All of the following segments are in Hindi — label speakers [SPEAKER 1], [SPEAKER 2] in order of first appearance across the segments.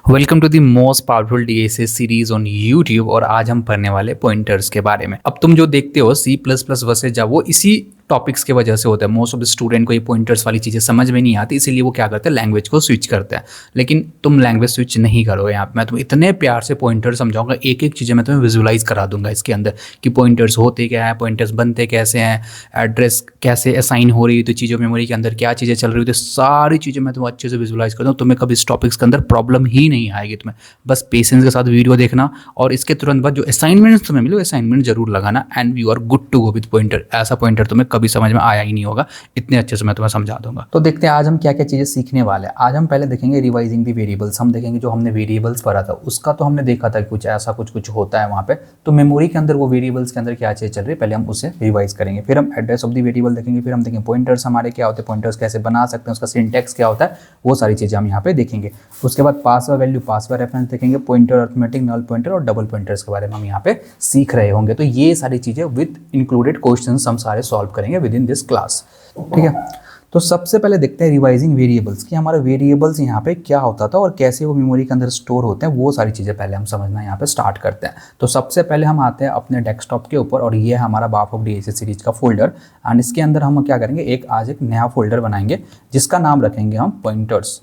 [SPEAKER 1] Welcome to the most powerful DSA series on YouTube. और आज हम पढ़ने वाले पॉइंटर्स के बारे में। अब तुम जो देखते हो सी प्लस प्लस वर्सेज जावा, वो इसी टॉपिक्स की वजह से होता है। मोस्ट ऑफ द स्टूडेंट को ये पॉइंटर्स वाली चीज़ें समझ में नहीं आती, इसीलिए वो क्या करते हैं, लैंग्वेज को स्विच करते हैं। लेकिन तुम लैंग्वेज स्विच नहीं करो। यहाँ पे मैं तुम्हें इतने प्यार से पॉइंटर समझाऊंगा, एक एक चीज़ें मैं तुम्हें विजुलाइज करा दूंगा इसके अंदर कि पॉइंटर्स होते क्या है, पॉइंटर्स बनते कैसे हैं, एड्रेस कैसे असाइन हो रही है, तो चीज़ों मेमोरी के अंदर क्या चीज़ें चल रही होती है, सारी चीज़ें मैं तुम्हें अच्छे से विजुलाइज कर दूँ। तुम्हें कभी इस टॉपिक्स के अंदर प्रॉब्लम ही नहीं आएगी। तुम्हें बस पेशेंस के साथ वीडियो देखना और इसके तुरंत बाद जो असाइनमेंट्स तुम्हें मिले असाइनमेंट जरूर लगाना, and you are good to go with pointer. ऐसा पॉइंटर तुम्हें कभी समझ में आया ही नहीं होगा, इतने अच्छे से मैं तुम्हें समझा दूंगा। तो देखते हैं आज हम क्या क्या चीज़ें सीखने वाले हैं। आज हम पहले देखेंगे रिवाइजिंग दी वेरिएबल्स। हम देखेंगे जो हमने वेरिएबल्स पढ़ा था उसका तो हमने देखा था कि कुछ ऐसा कुछ होता है वहाँ पे, तो मेमोरी के अंदर वो वेरिएबल्स के अंदर क्या चीज़ चल रही है पहले हम उसे रिवाइज करेंगे। फिर हम एड्रेस ऑफ द वेरिएबल देखेंगे, फिर हम देखेंगे पॉइंटर्स हमारे क्या होते हैं, पॉइंटर्स कैसे बना सकते हैं, उसका सिंटैक्स क्या होता है, वो सारी चीज़ें हम यहाँ पे देखेंगे। उसके बाद पासवर्ड वैल्यू, पासवर्ड रेफरेंस देखेंगे, पॉइंटर, अरिथमेटिक, नल पॉइंटर और डबल पॉइंटर्स के बारे में हम यहाँ पे सीख रहे होंगे। तो ये सारी चीज़ें विद इंक्लूडेड क्वेश्चंस हम सारे सॉल्व करेंगे विद इन दिस क्लास। ठीक है, तो सबसे पहले देखते हैं रिवाइजिंग वेरिएबल्स कि हमारे वेरिएबल्स यहाँ पे क्या होता था और कैसे वो मेमोरी के अंदर स्टोर होते हैं, वो सारी चीज़ें पहले हम समझना यहाँ पे स्टार्ट करते हैं। तो सबसे पहले हम आते हैं अपने डेस्कटॉप के ऊपर और ये है हमारा बाफ ऑफ डीएसए सीरीज का फोल्डर। एंड इसके अंदर हम क्या करेंगे, आज एक नया फोल्डर बनाएंगे जिसका नाम रखेंगे हम पॉइंटर्स,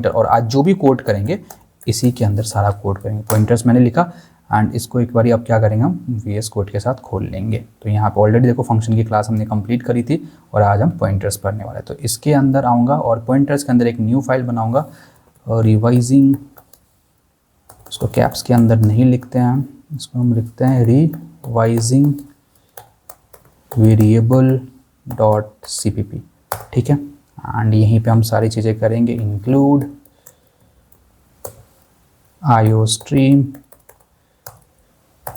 [SPEAKER 1] और आज जो भी कोड करेंगे इसी के अंदर सारा कोड करेंगे। पॉइंटर्स मैंने लिखा एंड इसको एक बार अब क्या करेंगे हम VS कोड के साथ खोल लेंगे। तो यहाँ पे ऑलरेडी देखो फंक्शन की क्लास हमने कंप्लीट करी थी और आज हम पॉइंटर्स पढ़ने वाले हैं। तो इसके अंदर आऊँगा और पॉइंटर्स के अंदर एक न्यू फाइल बनाऊँगा और रिवाइजिंग, इसको कैप्स के अंदर नहीं लिखते हैं हम, इसको हम लिखते हैं रिवाइजिंग वेरिएबल .cpp। ठीक है, एंड यहीं पे हम सारी चीज़ें करेंगे, include IOStream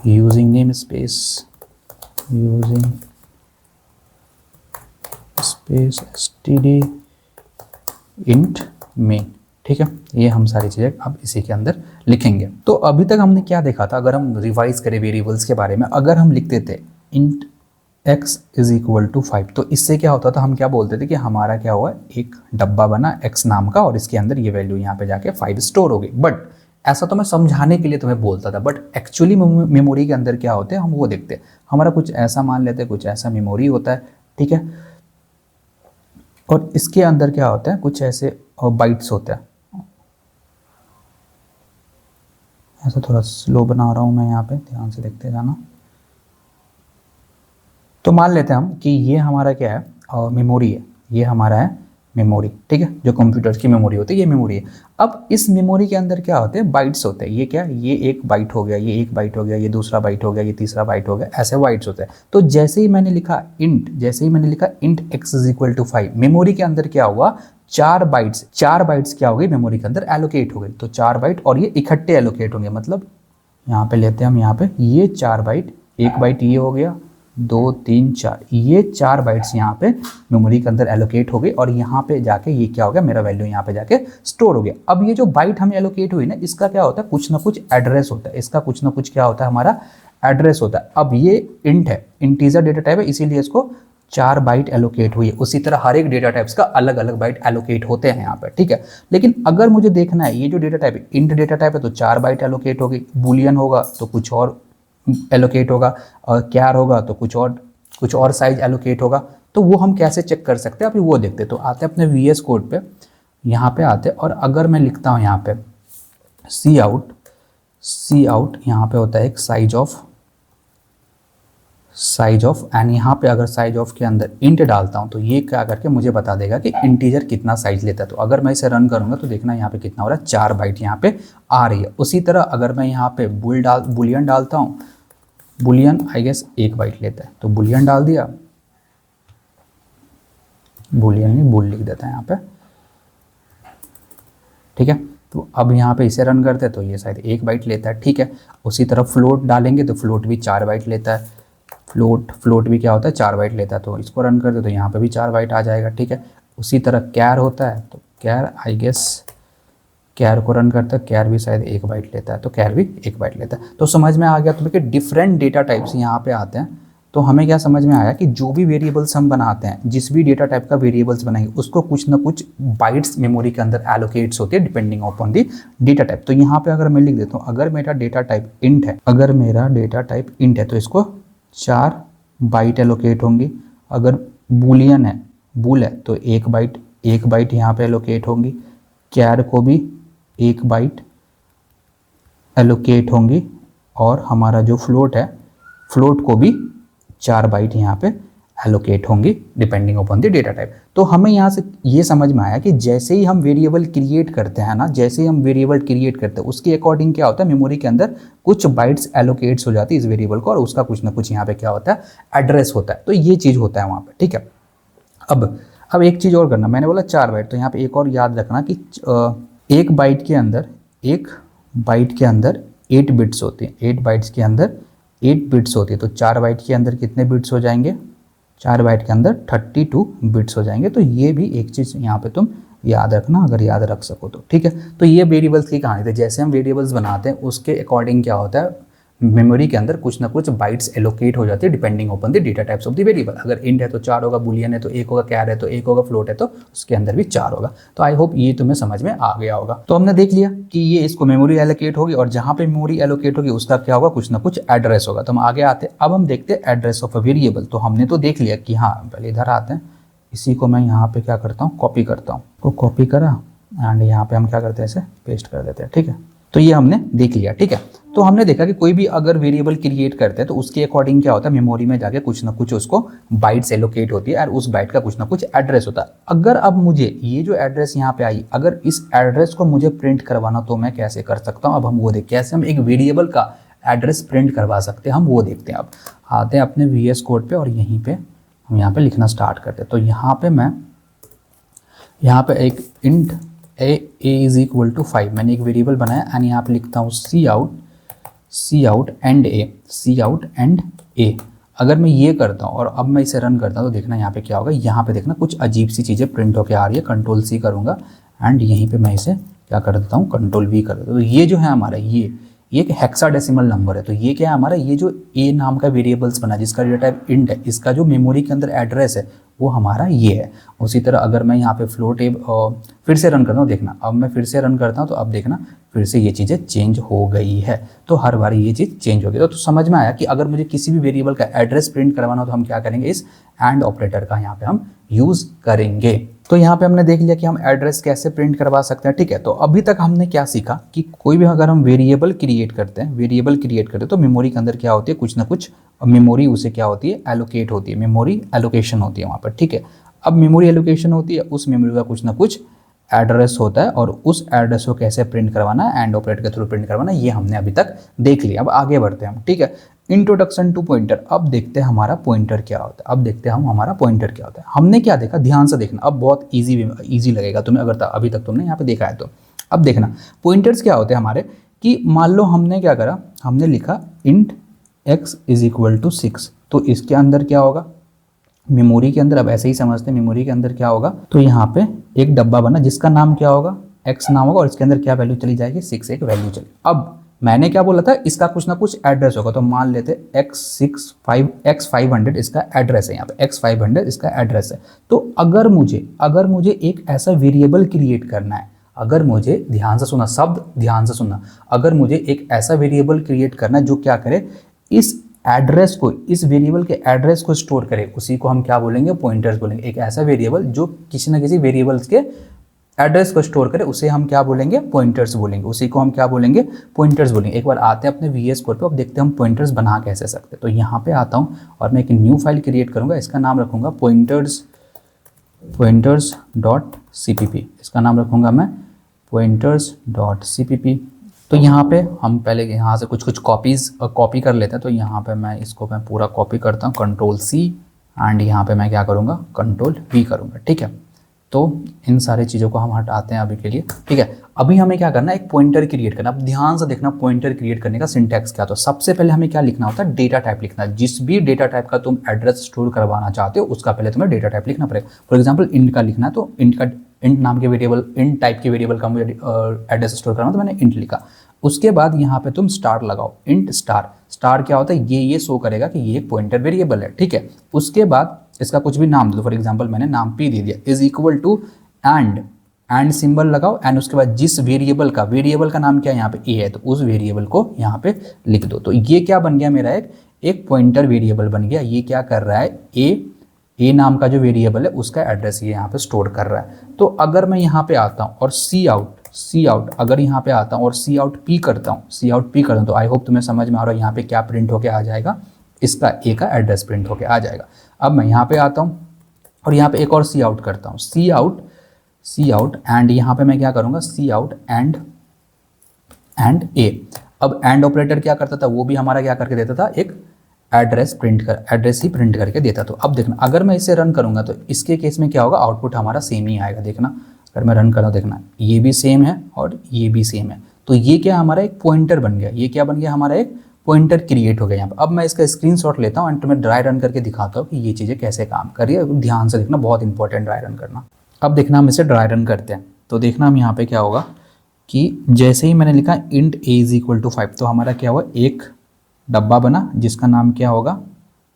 [SPEAKER 1] using namespace std int main। ठीक है, ये हम सारी चीज़ें अब इसी के अंदर लिखेंगे। तो अभी तक हमने क्या देखा था, अगर हम रिवाइज करें वेरिएबल्स के बारे में, अगर हम लिखते थे int x = 5, तो इससे क्या होता था, हम क्या बोलते थे कि हमारा क्या हुआ, एक डब्बा बना x नाम का और इसके अंदर ये वैल्यू यहाँ पे जाके 5 स्टोर हो गई। बट ऐसा तो मैं समझाने के लिए तुम्हें बोलता था, बट एक्चुअली मेमोरी के अंदर क्या होते हैं हम वो देखते हैं। हमारा कुछ ऐसा मान लेते हैं, कुछ ऐसा मेमोरी होता है। ठीक है, और इसके अंदर क्या होता है, कुछ ऐसे बाइट्स होते हैं। ऐसा थोड़ा स्लो बना रहा हूँ मैं यहाँ पे, ध्यान से देखते जाना। तो मान लेते हैं हम कि ये हमारा क्या है, मेमोरी है, ये हमारा है मेमोरी। ठीक है, जो कंप्यूटर की मेमोरी होती है ये मेमोरी है। अब इस मेमोरी के अंदर क्या होते हैं, बाइट्स होते हैं। ये क्या, ये एक बाइट हो गया, ये एक बाइट हो गया, ये दूसरा बाइट हो गया, ये तीसरा बाइट हो गया, ऐसे बाइट्स होते हैं। तो जैसे ही मैंने लिखा int x = 5, मेमोरी के अंदर क्या हुआ, 4 बाइट्स क्या हो गई मेमोरी के अंदर एलोकेट हो गई। तो 4 बाइट और ये इकट्ठे एलोकेट होंगे, मतलब यहाँ पे लेते हैं हम, यहाँ पे ये 4 बाइट, एक बाइट ये हो गया, 2 3 4, ये 4 बाइट्स यहाँ पे मेमोरी के अंदर एलोकेट हो गई और यहाँ पे जाके ये क्या हो गया, मेरा वैल्यू यहाँ पे जाके स्टोर हो गया। अब ये जो बाइट हमें एलोकेट हुई ना, इसका क्या होता है, कुछ ना कुछ एड्रेस होता है, इसका कुछ ना कुछ क्या होता है, हमारा एड्रेस होता है। अब ये इंट है, इंटीजर डेटा टाइप है, इसीलिए इसको 4 बाइट एलोकेट हुई है। उसी तरह हर एक डेटा टाइप्स का अलग अलग बाइट एलोकेट होते हैं यहाँ पर। ठीक है, लेकिन अगर मुझे देखना है ये जो डेटा टाइप है, इंट डेटा टाइप है, तो 4 बाइट एलोकेट हो गई। बुलियन होगा तो कुछ और एलोकेट होगा, और कैर होगा तो कुछ और साइज एलोकेट होगा। तो वो हम कैसे चेक कर सकते हैं, अभी वो देखते हैं। तो आते हैं अपने VS कोड पे, यहाँ पे आते हैं और अगर मैं लिखता हूँ यहाँ पे सी आउट, यहाँ पे होता है एक साइज ऑफ एंड यहाँ पे अगर साइज ऑफ के अंदर इंट डालता हूँ तो ये क्या करके मुझे बता देगा कि इंटीजर कितना साइज लेता है। तो अगर मैं इसे रन करूँगा तो देखना यहाँ पे कितना हो रहा है, 4 बाइट यहाँ पे आ रही है। उसी तरह अगर मैं यहाँ पे बुलियन डालता हूँ, बुलियन आई गेस 1 बाइट लेता है, तो बुलियन डाल दिया, बुलियन नहीं बुल लिख देता है यहाँ पे। ठीक है, तो अब यहाँ पे इसे रन करते हैं तो ये शायद 1 बाइट लेता है। ठीक है, उसी तरह फ्लोट डालेंगे तो फ्लोट भी 4 बाइट लेता है, फ्लोट भी क्या होता है, 4 बाइट लेता है। तो इसको रन करते तो यहाँ पे भी 4 बाइट आ जाएगा। ठीक है, उसी तरह कैर होता है, तो कैर आई गेस कैर को रन करता है, कैर भी शायद 1 बाइट लेता है, तो कैर भी 1 बाइट लेता है। तो समझ में आ गया तुम्हें कि डिफरेंट डेटा टाइप्स यहाँ पे आते हैं। तो हमें क्या समझ में आया कि जो भी वेरिएबल्स हम बनाते हैं, जिस भी डेटा टाइप का वेरिएबल्स बनाएंगे उसको कुछ ना कुछ बाइट्स मेमोरी के अंदर एलोकेट्स होते हैं depending upon the data type. तो यहाँ पे अगर मैं लिख देता हूँ, अगर मेरा डेटा टाइप इंट है, अगर मेरा डेटा टाइप इंट है तो इसको 4 बाइट एलोकेट होंगी। अगर बूलियन है, बूल है, तो 1 बाइट यहाँ पे एलोकेट होंगी। कैर को भी 1 बाइट एलोकेट होंगी और हमारा जो फ्लोट है, फ्लोट को भी 4 बाइट यहाँ पे एलोकेट होंगी depending upon the data type. तो हमें यहाँ से ये समझ में आया कि जैसे ही हम वेरिएबल क्रिएट करते हैं ना, जैसे ही हम वेरिएबल क्रिएट करते हैं उसके अकॉर्डिंग क्या होता है, मेमोरी के अंदर कुछ बाइट्स एलोकेट्स हो जाती है इस वेरिएबल को और उसका कुछ ना कुछ यहाँ पे क्या होता है, एड्रेस होता है। तो ये चीज़ होता है वहाँ पे, ठीक है। अब एक चीज़ और करना, मैंने बोला 4 बाइट, तो यहाँ पे एक और याद रखना कि एक बाइट के अंदर 8 बिट्स होती हैं, 8 बाइट्स के अंदर 8 बिट्स होती है। तो 4 बाइट के अंदर कितने बिट्स हो जाएंगे, 4 बाइट के अंदर 32 बिट्स हो जाएंगे। तो ये भी एक चीज़ यहाँ पे तुम याद रखना, अगर याद रख सको तो, ठीक है। तो ये वेरिएबल्स की कहानी थी। जैसे हम वेरिएबल्स बनाते हैं उसके अकॉर्डिंग क्या होता है, मेमोरी के अंदर कुछ ना कुछ बाइट्स एलोकेट हो जाती है depending upon the data types of the variable. अगर इंट है तो 4 होगा, बुलियन है तो 1 होगा, कैर है तो 1 होगा, फ्लोट है तो उसके अंदर भी 4 होगा। तो आई होप ये तुम्हें समझ में आ गया होगा। तो हमने देख लिया कि ये इसको मेमोरी एलोकेट होगी और जहाँ पे मेमोरी एलोकेट होगी उसका क्या होगा, कुछ ना कुछ एड्रेस होगा। तो हम आगे आते हैं, अब हम देखते हैं एड्रेस ऑफ अ वेरिएबल। तो हमने तो देख लिया कि हाँ, पहले इधर आते हैं, इसी को मैं यहाँ पे क्या करता हूँ, कॉपी करता हूँ। तो कॉपी करा एंड यहाँ पे हम क्या करते हैं, इसे पेस्ट कर देते हैं, ठीक है। तो ये हमने देख लिया, ठीक है। तो हमने देखा कि कोई भी अगर वेरिएबल क्रिएट करते हैं तो उसके अकॉर्डिंग क्या होता है, मेमोरी में जाके कुछ ना कुछ उसको बाइट्स एलोकेट होती है और उस बाइट का कुछ ना कुछ एड्रेस होता है। अगर अब मुझे ये जो एड्रेस यहाँ पे आई, अगर इस एड्रेस को मुझे प्रिंट करवाना तो मैं कैसे कर सकता हूँ, अब हम वो देख, कैसे हम एक वेरिएबल का एड्रेस प्रिंट करवा सकते हैं, हम वो देखते हैं। अब आते हैं अपने VS कोड पे और यहीं पे हम यहाँ पे लिखना स्टार्ट करते हैं। तो यहाँ पे मैं यहाँ पे एक int a is equal to 5 मैंने एक वेरिएबल बनाया एंड यहाँ पे लिखता हूँ सी आउट एंड ए। अगर मैं ये करता हूँ और अब मैं इसे रन करता हूँ तो देखना यहाँ पे क्या होगा, यहाँ पे देखना कुछ अजीब सी चीज़ें प्रिंट होकर आ रही है। कंट्रोल C करूँगा एंड यहीं पे मैं इसे क्या कर देता हूँ, कंट्रोल V कर देता हूँ। तो ये जो है हमारा ये एक हेक्साडेसिमल नंबर है। तो ये क्या है हमारा, ये जो a नाम का वेरिएबल्स बना जिसका डेटा टाइप इंट है, इसका जो मेमोरी के अंदर एड्रेस है वो हमारा ये है। उसी तरह अगर मैं यहाँ पे फ्लोट फिर से रन करता हूँ, देखना अब मैं फिर से रन करता हूँ तो अब देखना फिर से ये चीज़ें चेंज हो गई है। तो हर बार ये चीज़ चेंज हो गई। तो समझ में आया कि अगर मुझे किसी भी वेरिएबल का एड्रेस प्रिंट करवाना हो तो हम क्या करेंगे, इस एंड ऑपरेटर का यहाँ पे हम यूज़ करेंगे। तो यहाँ पे हमने देख लिया कि हम एड्रेस कैसे प्रिंट करवा सकते हैं, ठीक है। तो अभी तक हमने क्या सीखा कि कोई भी अगर हम वेरिएबल क्रिएट करते हैं तो मेमोरी के अंदर क्या होती है, कुछ ना कुछ मेमोरी उसे क्या होती है, एलोकेट होती है, मेमोरी एलोकेशन होती है वहाँ पर, ठीक है। अब मेमोरी एलोकेशन होती है, उस मेमोरी का कुछ ना कुछ एड्रेस होता है और उस एड्रेस को कैसे प्रिंट करवाना है, एंड ऑपरेटर के थ्रू प्रिंट करवाना, ये हमने अभी तक देख लिया। अब आगे बढ़ते हैं हम, ठीक है। Introduction to pointer. अब देखते हैं हमारा पॉइंटर क्या होता है। अब देखते हैं हम हमारा पॉइंटर क्या होता है। हमने क्या देखा, ध्यान से देखना, अब बहुत इजी लगेगा तुम्हें अगर अभी तक तुमने यहाँ पे देखा है तो। अब देखना पॉइंटर्स क्या होते हैं हमारे, कि मान लो हमने क्या करा, हमने लिखा int x is equal to 6। तो इसके अंदर क्या होगा, मेमोरी के अंदर, अब ऐसे ही समझते हैं मेमोरी के अंदर क्या होगा, तो यहाँ पे एक डब्बा बना जिसका नाम क्या होगा, x नाम होगा और इसके अंदर क्या वैल्यू चली जाएगी, 6 एक वैल्यू चली। अब मैंने क्या बोला था, इसका कुछ ना कुछ एड्रेस होगा। तो मान लेते x500 इसका एड्रेस है, यहाँ पे x500 इसका एड्रेस है। तो अगर मुझे एक ऐसा वेरिएबल क्रिएट करना है, अगर मुझे ध्यान से सुना, शब्द ध्यान से सुनना, अगर मुझे एक ऐसा वेरिएबल क्रिएट करना है जो क्या करे, इस एड्रेस को, इस वेरिएबल के एड्रेस को स्टोर करे, उसी को हम क्या बोलेंगे, पॉइंटर्स बोलेंगे। एक ऐसा वेरिएबल जो किसी ना किसी वेरिएबल्स के एड्रेस को स्टोर करे उसे हम क्या बोलेंगे, पॉइंटर्स बोलेंगे। उसी को हम क्या बोलेंगे, पॉइंटर्स बोलेंगे। एक बार आते हैं अपने VS कोड पे, अब देखते हैं हम पॉइंटर्स बना कैसे सकते हैं। तो यहाँ पे आता हूँ और मैं एक न्यू फाइल क्रिएट करूँगा, इसका नाम रखूँगा pointers.cpp। इसका नाम रखूँगा मैं pointers.cpp। तो यहाँ पे हम पहले यहाँ से कुछ कॉपी कर लेते हैं। तो यहाँ पे मैं इसको पूरा कॉपी करता हूँ, कंट्रोल C एंड यहाँ पे मैं क्या करूँगा, कंट्रोल V करूँगा, ठीक है। तो इन सारी चीज़ों को हम हटाते हैं अभी के लिए, ठीक है। अभी हमें क्या करना है, एक पॉइंटर क्रिएट करना। अब ध्यान से देखना पॉइंटर क्रिएट करने का सिंटैक्स क्या। तो सबसे पहले हमें क्या लिखना होता है, डेटा टाइप लिखना है। जिस भी डेटा टाइप का तुम एड्रेस स्टोर करवाना चाहते हो उसका पहले तुम्हें डेटा टाइप लिखना पड़ेगा। फॉर एग्जाम्पल इंट का लिखना है तो इंट नाम के वेरिएबल, इंट टाइप के वेरिएबल का मुझे एड्रेस स्टोर करना, तो मैंने इंट लिखा। उसके बाद यहाँ पे तुम स्टार लगाओ, इंट स्टार। स्टार क्या होता है, ये शो करेगा कि ये एक पॉइंटर वेरिएबल है, ठीक है। उसके बाद इसका कुछ भी नाम दो, फॉर एग्जांपल मैंने नाम p दे दिया, is equal to and symbol लगाओ, एंड उसके बाद जिस वेरिएबल का नाम क्या है यहाँ पे a है, तो उस वेरिएबल को यहाँ पे लिख दो। तो ये क्या बन गया मेरा, एक पॉइंटर वेरिएबल बन गया। ये क्या कर रहा है, ए नाम का जो वेरिएबल है उसका एड्रेस ये यहाँ पे स्टोर कर रहा है। तो अगर मैं यहाँ पे आता हूँ और सी आउट अगर यहाँ पे आता हूँ और सी आउट पी करता हूँ, तो आई होप तुम्हें समझ में आ रहा है यहाँ पे क्या प्रिंट होके आ जाएगा, इसका ए का एड्रेस प्रिंट होके आ जाएगा। अब मैं यहाँ पे आता हूँ और यहाँ पे एक और सी आउट करता हूँ, सी आउट एंड यहाँ पे मैं क्या करूँगा, सी आउट एंड ए। अब एंड ऑपरेटर क्या करता था, वो भी हमारा क्या करके देता था, एक एड्रेस ही प्रिंट करके देता। तो अब देखना, अगर मैं इसे रन करूँगा तो इसके केस में क्या होगा, आउटपुट हमारा सेम ही आएगा। देखना, अगर मैं रन कर रहा हूँ, देखना ये भी सेम है और ये भी सेम है। तो ये क्या हमारा एक पॉइंटर बन गया, ये क्या बन गया, हमारा एक पॉइंटर क्रिएट हो गया यहाँ पे। अब मैं इसका स्क्रीनशॉट लेता हूँ एंड तुम्हें ड्राई रन करके दिखाता हूँ कि ये चीज़ें कैसे काम कर रही है। ध्यान से देखना, बहुत इंपॉर्टेंट ड्राई रन करना। अब देखना, हम इसे ड्राई रन करते हैं तो देखना हम यहाँ पे क्या होगा कि जैसे ही मैंने लिखा int A is equal to 5, तो हमारा क्या हुआ, एक डब्बा बना जिसका नाम क्या होगा,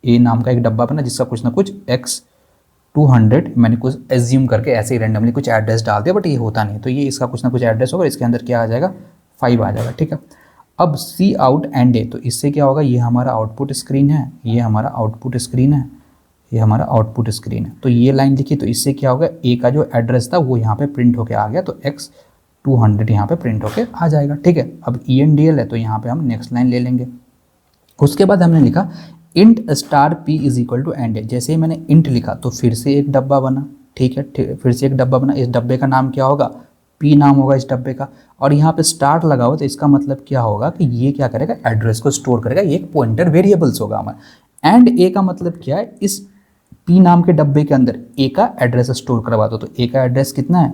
[SPEAKER 1] ए नाम का एक डब्बा बना जिसका कुछ ना कुछ x200, मैंने कुछ एज्यूम करके ऐसे ही रैंडमली कुछ एड्रेस डाल दिया, बट ये होता नहीं। तो ये इसका कुछ ना कुछ एड्रेस होगा, इसके अंदर क्या आ जाएगा, 5 आ जाएगा, ठीक है। अब सी आउट एंड ए, तो इससे क्या होगा, ये हमारा आउटपुट स्क्रीन है, ये हमारा आउटपुट स्क्रीन है, ये हमारा आउटपुट स्क्रीन है। तो ये लाइन लिखी, तो इससे क्या होगा, ए का जो एड्रेस था वो यहाँ पे प्रिंट होके आ गया, तो x200 यहाँ पे प्रिंट होके आ जाएगा, ठीक है। अब ENDL है तो यहाँ पे हम नेक्स्ट लाइन ले लेंगे। उसके बाद हमने लिखा int star p is equal to and a. जैसे ही मैंने इंट लिखा तो फिर से एक डब्बा बना, ठीक है, फिर से एक डब्बा बना। इस डब्बे का नाम क्या होगा, p नाम होगा इस डब्बे का। और यहाँ पे स्टार्ट लगा हो तो इसका मतलब क्या होगा कि ये क्या करेगा, एड्रेस को स्टोर करेगा, ये एक पॉइंटर वेरिएबल्स होगा हमारा। एंड ए का मतलब क्या है, इस p नाम के डब्बे के अंदर ए का एड्रेस स्टोर करवा दो। तो ए का एड्रेस कितना है,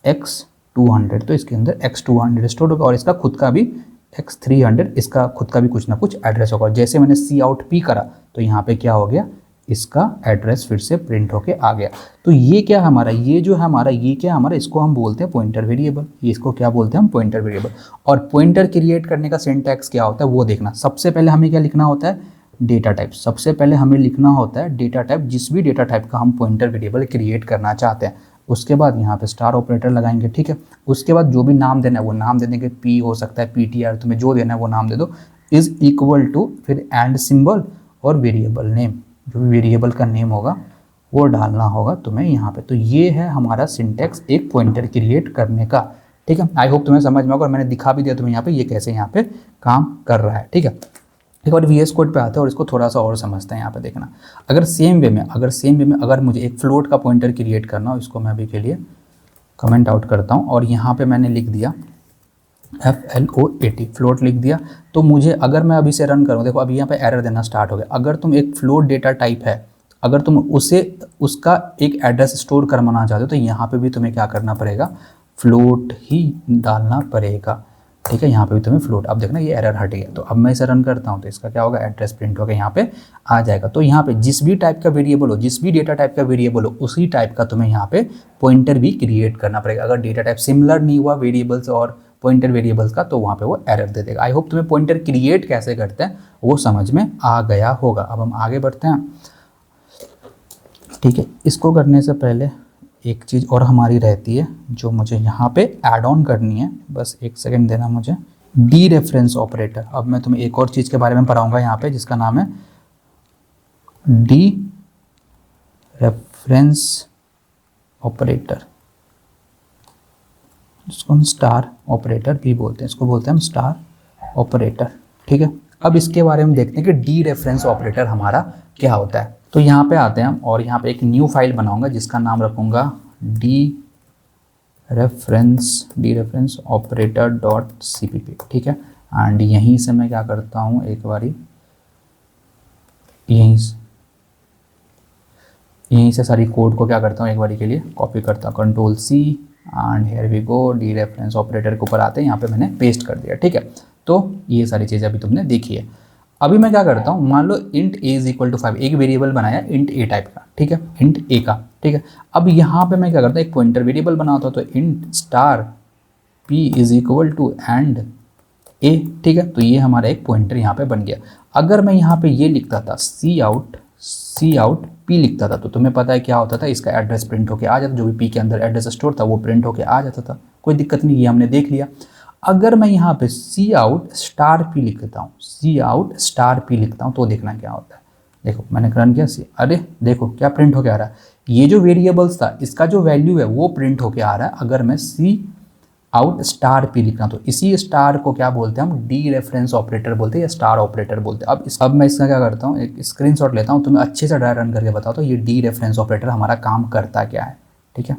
[SPEAKER 1] x200, तो इसके अंदर x200 स्टोर होगा और इसका खुद का भी x300, इसका खुद का भी कुछ ना कुछ एड्रेस होगा। जैसे मैंने सी आउट पी करा तो यहाँ पे क्या हो गया, इसका एड्रेस फिर से प्रिंट होके आ गया। तो ये क्या हमारा, ये जो है हमारा, ये क्या हमारा, इसको हम बोलते हैं पॉइंटर वेरिएबल। ये इसको क्या बोलते हैं हम, पॉइंटर वेरिएबल। और पॉइंटर क्रिएट करने का सिंटैक्स क्या होता है वो देखना। सबसे पहले हमें क्या लिखना होता है, डेटा टाइप। सबसे पहले हमें लिखना होता है डेटा टाइप, जिस भी डेटा टाइप का हम पॉइंटर वेरिएबल क्रिएट करना चाहते हैं। उसके बाद यहाँ पे स्टार ऑपरेटर लगाएंगे, ठीक है। उसके बाद जो भी नाम देना है वो नाम दे देंगे, p हो सकता है, ptr, तुम्हें जो देना है वो नाम दे दो। इज इक्वल टू, फिर एंड सिंबल और वेरिएबल नेम, जो भी वेरिएबल का नेम होगा वो डालना होगा तुम्हें यहाँ पे। तो ये है हमारा सिंटेक्स एक पॉइंटर क्रिएट करने का, ठीक है। आई होप तुम्हें समझ में होगा और मैंने दिखा भी दिया तुम्हें यहाँ पे ये कैसे यहाँ पे काम कर रहा है, ठीक है। एक बार VS कोड पे आते हैं और इसको थोड़ा सा और समझते हैं। यहाँ पे देखना, अगर सेम वे में अगर मुझे एक फ्लोट का पॉइंटर क्रिएट करना हो, इसको मैं अभी के लिए कमेंट आउट करता हूँ और यहाँ पे मैंने लिख दिया FLOAT, फ्लोट लिख दिया। तो मुझे, अगर मैं अभी से रन करूँ, देखो अभी यहाँ पे एरर देना स्टार्ट हो गया। अगर तुम एक फ्लोट डेटा टाइप है, अगर तुम उसका एक एड्रेस स्टोर करवाना चाहते हो तो यहाँ पे भी तुम्हें क्या करना पड़ेगा, फ्लोट ही डालना पड़ेगा, ठीक है। यहाँ पे भी तुम्हें फ्लोट। अब देखना ये एरर हट गया। तो अब मैं इसे रन करता हूँ तो इसका क्या होगा, एड्रेस प्रिंट होगा, यहाँ पे आ जाएगा। तो यहाँ पे जिस भी टाइप का वेरिएबल हो, जिस भी डेटा टाइप का वेरिएबल हो, उसी टाइप का तुम्हें यहाँ पे पॉइंटर भी क्रिएट करना पड़ेगा। अगर डेटा टाइप सिमिलर नहीं हुआ वेरिएबल्स और पॉइंटर वेरिएबल्स का, तो वहाँ पे वो एरर दे देगा। आई होप तुम्हें पॉइंटर क्रिएट कैसे करते हैं वो समझ में आ गया होगा। अब हम आगे बढ़ते हैं, ठीक है। इसको करने से पहले एक चीज़ और हमारी रहती है जो मुझे यहाँ पे ऐड ऑन करनी है, बस एक सेकंड देना मुझे। D reference operator. अब मैं तुम्हें एक और चीज़ के बारे में पढ़ाऊंगा यहाँ पे, जिसका नाम है डी रेफरेंस ऑपरेटर, जिसको हम स्टार ऑपरेटर भी बोलते हैं। इसको बोलते हैं हम स्टार ऑपरेटर, ठीक है। अब इसके बारे में देखते हैं कि डी रेफरेंस ऑपरेटर हमारा क्या होता है। तो यहाँ पे आते हैं हम और यहाँ पे एक न्यू फाइल बनाऊंगा जिसका नाम रखूंगा डी रेफरेंस ऑपरेटर .cpp, ठीक है। एंड यहीं से मैं क्या करता हूँ, एक बारी यहीं से सारी कोड को क्या करता हूँ, एक बारी के लिए कॉपी करता हूँ, Ctrl+C and here we go. Dereference operator के ऊपर आते हैं, यहाँ पे मैंने पेस्ट कर दिया, ठीक है। तो ये सारी चीज़ें अभी तुमने देखी है। अभी मैं क्या करता हूँ, मान लो int a is equal to 5, एक वेरिएबल बनाया इंट a टाइप का, ठीक है, इंट a का, ठीक है। अब यहाँ पे मैं क्या करता हूँ, एक पॉइंटर वेरिएबल बनाता हूँ। तो int star p is equal to and a, ठीक है। तो ये हमारा एक पॉइंटर यहाँ पे बन गया। अगर मैं यहाँ पे ये लिखता था सी आउट पी लिखता था, तो तुम्हें पता है क्या होता था, इसका एड्रेस प्रिंट होके आ जाता, जो भी पी के अंदर एड्रेस स्टोर था वो प्रिंट होके आ जाता था, कोई दिक्कत नहीं, ये हमने देख लिया। अगर मैं यहाँ पे सी आउट स्टार पी लिखता हूँ, सी आउट स्टार पी लिखता हूँ, तो देखना क्या होता है। देखो मैंने रन किया सी, अरे देखो क्या प्रिंट होके आ रहा है, ये जो वेरिएबल्स था इसका जो वैल्यू है वो प्रिंट होके आ रहा है। अगर मैं सी आउट स्टार पी लिखना, तो इसी स्टार को क्या बोलते हैं हम, डी रेफरेंस ऑपरेटर बोलते हैं या स्टार ऑपरेटर बोलते हैं। अब मैं इसका क्या करता हूँ, एक स्क्रीनशॉट लेता हूँ, तुम्हें अच्छे से ड्राई रन करके बताता हूँ ये डी रेफरेंस ऑपरेटर हमारा काम करता क्या है, ठीक है।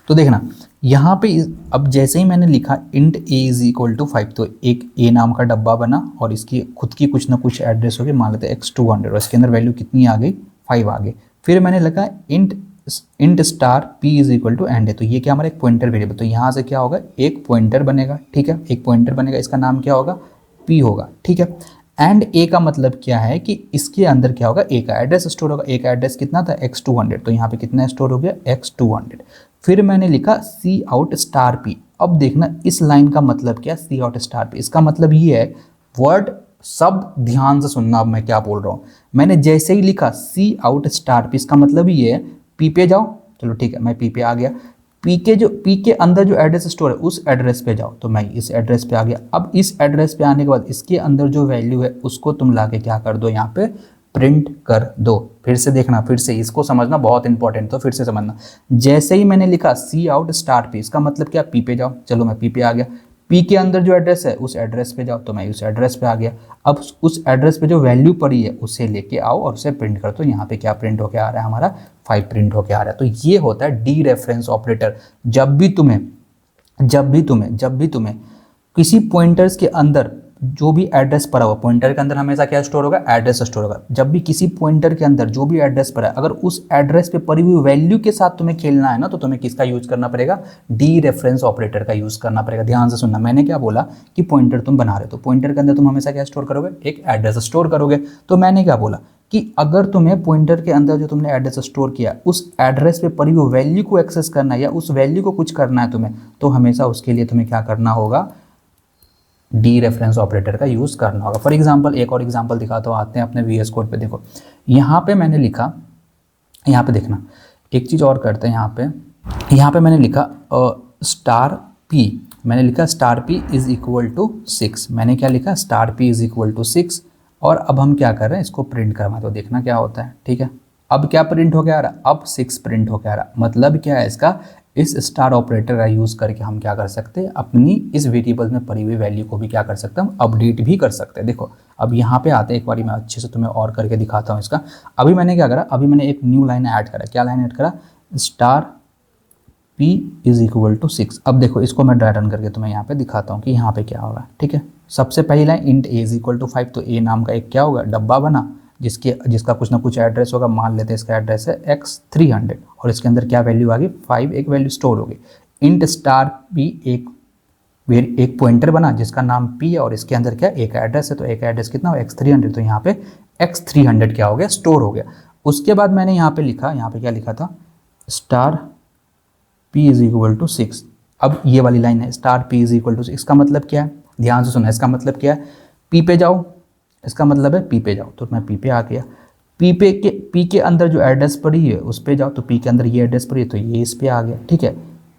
[SPEAKER 1] तो देखना यहाँ पे अब जैसे ही मैंने लिखा int A is equal to 5, तो एक ए नाम का डब्बा बना और इसकी खुद की कुछ ना कुछ एड्रेस हो गई, मान लेते हैं x200, और इसके अंदर वैल्यू कितनी आ गई, 5 आ गई। फिर मैंने लिखा int star p is equal to and है, तो ये क्या हमारा एक पॉइंटर वेरिएबल, तो यहाँ से क्या होगा, एक पॉइंटर बनेगा, ठीक है, एक पॉइंटर बनेगा, इसका नाम क्या होगा, पी होगा, ठीक है। एंड ए का मतलब क्या है कि इसके अंदर क्या होगा, ए का एड्रेस स्टोर होगा। ए का एड्रेस कितना था, x200, तो यहाँ पे कितना स्टोर हो गया, x200। फिर मैंने लिखा सी आउट स्टार पी। अब देखना इस लाइन का मतलब क्या, सी आउट स्टार पी, इसका मतलब ये है, वर्ड सब ध्यान से सुनना, अब मैं क्या बोल रहा हूँ। मैंने जैसे ही लिखा सी आउट स्टार पी, इसका मतलब ये है पी पे जाओ, चलो ठीक है, मैं पी पे आ गया, पी के अंदर जो एड्रेस स्टोर है उस एड्रेस पे जाओ, तो मैं इस एड्रेस पे आ गया। अब इस एड्रेस पे आने के बाद इसके अंदर जो वैल्यू है उसको तुम लाके क्या कर दो, यहाँ पे प्रिंट कर दो। फिर से देखना, फिर से इसको समझना बहुत इंपॉर्टेंट, तो फिर से समझना। जैसे ही मैंने लिखा सी आउट स्टार पी, इसका मतलब क्या, पी पे जाओ, चलो मैं पी पे आ गया। पी के अंदर जो एड्रेस है उस एड्रेस पे जाओ, तो मैं उस एड्रेस पे आ गया। अब उस एड्रेस पे जो वैल्यू पड़ी है उसे लेके आओ और उसे प्रिंट कर दो। यहाँ पे क्या प्रिंट होके आ रहा है, हमारा 5 प्रिंट होके आ रहा है। तो ये होता है डी रेफरेंस ऑपरेटर। जब भी तुम्हें किसी पॉइंटर्स के अंदर जो भी एड्रेस पड़ा हुआ, पॉइंटर के अंदर हमेशा क्या स्टोर होगा, एड्रेस स्टोर होगा। जब भी किसी पॉइंटर के अंदर जो भी एड्रेस पड़ा है, अगर उस एड्रेस पे पड़ी हुई वैल्यू के साथ तुम्हें खेलना है ना, तो तुम्हें किसका यूज करना पड़ेगा, डी रेफरेंस ऑपरेटर का यूज करना पड़ेगा। ध्यान से सुनना, मैंने क्या बोला कि पॉइंटर तुम बना रहे हो, तो पॉइंटर के अंदर तुम हमेशा क्या स्टोर करोगे, एक एड्रेस स्टोर करोगे। तो मैंने क्या बोला कि अगर तुम्हें पॉइंटर के अंदर जो तुमने एड्रेस स्टोर किया उस एड्रेस पे पड़ी हुई वैल्यू को एक्सेस करना है या उस वैल्यू को कुछ करना है तुम्हें, तो हमेशा उसके लिए तुम्हें क्या करना होगा, डी रेफरेंस ऑपरेटर का यूज़ करना होगा। फॉर एग्जांपल एक और एग्जांपल दिखाता हूँ, आते हैं अपने VS कोड पे। देखो यहाँ पे मैंने लिखा, यहाँ पे देखना एक चीज़ और करते हैं, यहाँ पे मैंने लिखा स्टार पी, मैंने लिखा star p is equal to 6। मैंने क्या लिखा, star p is equal to 6। और अब हम क्या कर रहे हैं, इसको प्रिंट करवा, तो देखना क्या होता है, ठीक है। अब क्या प्रिंट हो के आ रहा है, अब 6 प्रिंट हो के आ रहा है। मतलब क्या है इसका, इस स्टार ऑपरेटर का यूज़ करके हम क्या कर सकते हैं, अपनी इस वेरिएबल में पड़ी हुई वैल्यू को भी क्या कर सकते हैं, हम अपडेट भी कर सकते हैं। देखो अब यहाँ पे आते हैं, एक बार मैं अच्छे से तुम्हें और करके दिखाता हूँ इसका। अभी मैंने क्या करा, अभी मैंने एक न्यू लाइन ऐड करा। क्या लाइन ऐड करा, star p is equal to 6। अब देखो इसको मैं ड्राई रन करके तुम्हें यहाँ पे दिखाता हूँ कि यहाँ पे क्या होगा, ठीक है। सबसे पहली line int A is equal to 5, तो ए नाम का एक क्या होगा, डब्बा बना, जिसका कुछ ना कुछ एड्रेस होगा। मान लेते हैं इसका एड्रेस है x300 और इसके अंदर क्या वैल्यू आ गई, 5 एक वैल्यू स्टोर हो गई। इंट स्टार पी एक पॉइंटर बना जिसका नाम p है और इसके अंदर क्या एक एड्रेस है, तो एक एड्रेस कितना हो, x300, तो यहाँ पे x300 क्या हो गया, स्टोर हो गया। उसके बाद मैंने यहाँ पे लिखा, यहाँ पे क्या लिखा था, star p is equal to 6। अब ये वाली लाइन है, star p is equal to 6, इसका मतलब क्या है, ध्यान से सुना, इसका मतलब क्या है, p पे जाओ, इसका मतलब है पी पे जाओ, तो मैं पी पे आ गया। पी के अंदर जो एड्रेस पड़ी है उस पे जाओ, तो पी के अंदर ये एड्रेस पड़ी है तो ये इस पे आ गया, ठीक है,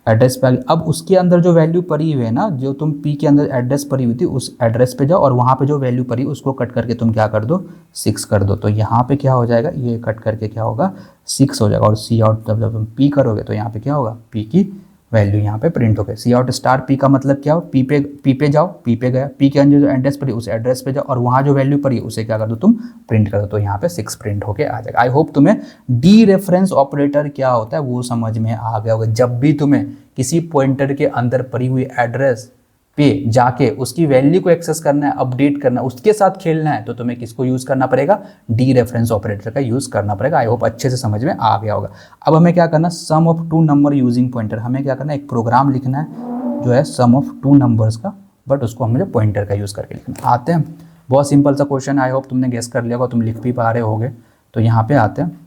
[SPEAKER 1] एड्रेस पे आ गया। अब उसके अंदर जो वैल्यू पड़ी हुई है ना, जो तुम पी के अंदर एड्रेस पड़ी हुई थी उस एड्रेस पे जाओ और वहाँ पे जो वैल्यू पड़ी उसको कट करके तुम क्या कर दो, 6 कर दो। तो यहाँ पे क्या हो जाएगा, ये कट करके क्या होगा, 6 हो जाएगा। और सी आउट जब तुम पी करोगे तो यहाँ पे क्या होगा, पी की वैल्यू यहाँ पे प्रिंट हो गई। सी आउट स्टार पी का मतलब क्या हो, पी पे जाओ, पी पे गया, पी के अंदर जो एड्रेस पड़ी उस एड्रेस पे जाओ और वहाँ जो वैल्यू पड़ी उसे क्या कर दो, तुम प्रिंट कर दो, तो यहाँ पे 6 प्रिंट होके आ जाएगा। आई होप तुम्हें डी रेफरेंस ऑपरेटर क्या होता है वो समझ में आ गया होगा। जब भी तुम्हें किसी पॉइंटर के अंदर पड़ी हुई एड्रेस पे जाके उसकी वैल्यू को एक्सेस करना है, अपडेट करना है, उसके साथ खेलना है, तो तुम्हें किसको यूज करना पड़ेगा, डी रेफरेंस ऑपरेटर का यूज करना पड़ेगा। आई होप अच्छे से समझ में आ गया होगा। अब हमें क्या करना, सम ऑफ 2 नंबर यूजिंग पॉइंटर, हमें क्या करना है, एक प्रोग्राम लिखना है जो है सम ऑफ 2 नंबर्स का, बट उसको हमें पॉइंटर का यूज करके लिखना। आते हैं, बहुत सिंपल सा क्वेश्चन, आई होप तुमने गेस कर लिया होगा, तुम लिख भी पा रहे होगे। तो यहाँ पे आते हैं,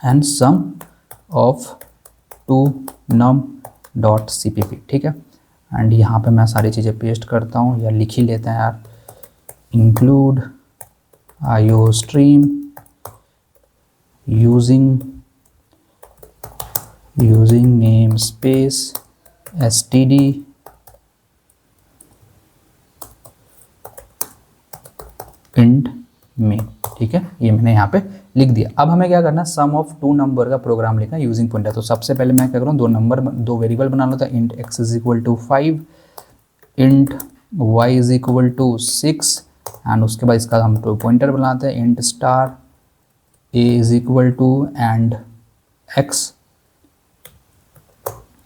[SPEAKER 1] and sum of 2 num dot cpp, ठीक है। एंड यहाँ पे मैं सारी चीज़ें पेस्ट करता हूँ, या लिख ही लेते हैं यार, include IO stream using name space std int में। ठीक है, ये मैंने यहाँ पे लिख दिया। अब हमें क्या करना है, सम ऑफ टू नंबर का प्रोग्राम लिखना है यूजिंग पॉइंटर। तो सबसे पहले मैं क्या करूँ, दो वेरिएबल बना लेता हूँ, int x is equal to 5, int y is equal to 6, and उसके बाद इसका हम तो पॉइंटर बनाते हैं, int star a is equal to and x,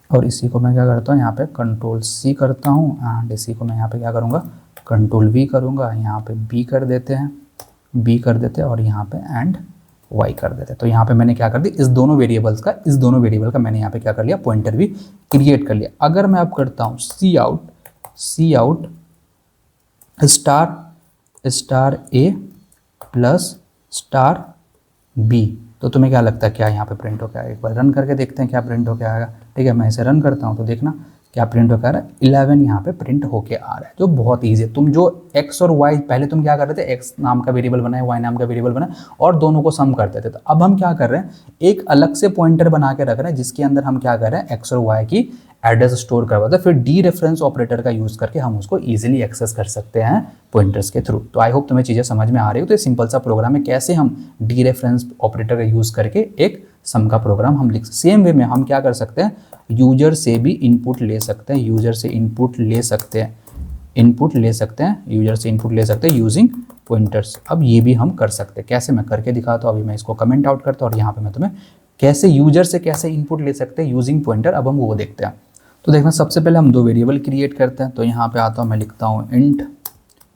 [SPEAKER 1] और इसी को मैं क्या करता हूँ यहाँ पे कंट्रोल C करता हूँ, एंड इसी को मैं यहाँ पे क्या करूँगा, कंट्रोल V करूँगा, यहाँ पे B कर देते हैं, और यहाँ पे एंड Y कर देते हैं। तो यहाँ पे मैंने क्या कर दिया, इस दोनों वेरिएबल का मैंने यहाँ पे क्या कर लिया, पॉइंटर भी क्रिएट कर लिया। अगर मैं अब करता हूँ cout star A plus star B, तो तुम्हें क्या लगता है क्या यहाँ पे प्रिंट हो क्या आएगा? एक बार रन करके देखते हैं क्या प्रिंट हो क्या आएगा। ठीक है, मैं इसे रन करता हूँ तो देखना क्या प्रिंट हो क्या आ रहा है, 11 यहाँ पे प्रिंट होके आ रहा है, जो बहुत ईजी है। तुम जो x और y, पहले तुम क्या कर रहे थे, x नाम का वेरिएबल बनाए, y नाम का वेरिएबल बनाए और दोनों को सम करते थे। तो अब हम क्या कर रहे हैं, एक अलग से पॉइंटर बना के रख रहे हैं जिसके अंदर हम क्या कर रहे हैं, x और y की एड्रेस स्टोर करवाते हैं, फिर डी रेफरेंस ऑपरेटर का यूज करके हम उसको इजीली एक्सेस कर सकते हैं पॉइंटर्स के थ्रू। तो आई होप तुम्हें चीज़ें समझ में आ रही हो। तो ये सिंपल सा प्रोग्राम है, कैसे हम डी रेफरेंस ऑपरेटर का यूज करके एक सम का प्रोग्राम हम लिख। सेम वे में हम क्या कर सकते हैं, यूजर से भी इनपुट ले सकते हैं, यूजर से इनपुट ले सकते हैं यूजिंग पॉइंटर्स। अब ये भी हम कर सकते हैं, कैसे मैं करके दिखाता हूँ। अभी मैं इसको कमेंट आउट करता हूँ और यहाँ पे मैं तुम्हें कैसे यूजर से कैसे इनपुट ले सकते हैं यूजिंग पॉइंटर, अब हम वो देखते हैं। तो देखना, सबसे पहले हम दो वेरिएबल क्रिएट करते हैं। तो यहाँ पे आता हूँ, मैं लिखता हूँ int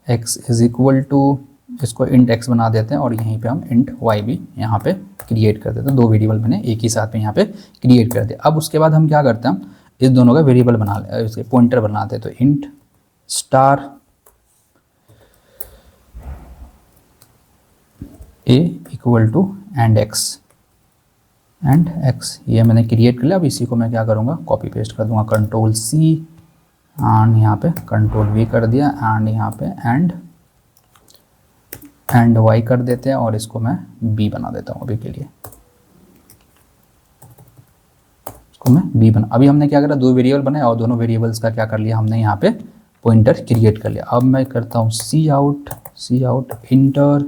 [SPEAKER 1] x is equal to, इसको इंट x बना देते हैं और यहीं पे हम इंट y भी यहाँ पे क्रिएट कर देते हैं। दो वेरिएबल मैंने एक ही साथ में यहाँ पे क्रिएट कर दिया। अब उसके बाद हम क्या करते हैं, इस दोनों का वेरिएबल बना ले, इसके पॉइंटर बनाते हैं। तो int star a equal to and x, ये मैंने क्रिएट कर लिया। अब इसी को मैं क्या करूँगा, कॉपी पेस्ट कर दूंगा, कंट्रोल C एंड यहाँ पे कंट्रोल V कर दिया, एंड यहाँ पे एंड y कर देते हैं और इसको मैं b बना देता हूँ अभी के लिए, इसको मैं b बना। अभी हमने क्या करा, दो वेरिएबल बनाए और दोनों वेरिएबल्स का क्या कर लिया हमने, यहाँ पे पॉइंटर क्रिएट कर लिया। अब मैं करता हूँ cout enter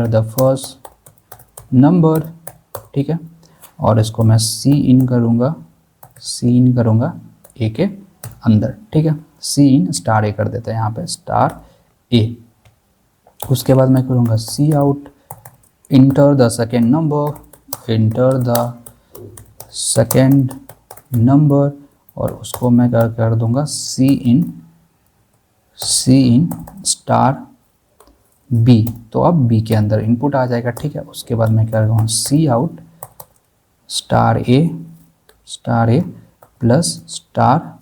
[SPEAKER 1] the first number, ठीक है, और इसको मैं सी इन करूँगा ए के अंदर, ठीक है, सी इन स्टार ए कर देते हैं यहाँ पे, स्टार ए। उसके बाद मैं करूँगा cout enter the second number, और उसको मैं कर दूँगा सी इन स्टार बी। तो अब बी के अंदर इनपुट आ जाएगा, ठीक है। उसके बाद मैं क्या करूँगा, सी आउट स्टार ए प्लस स्टार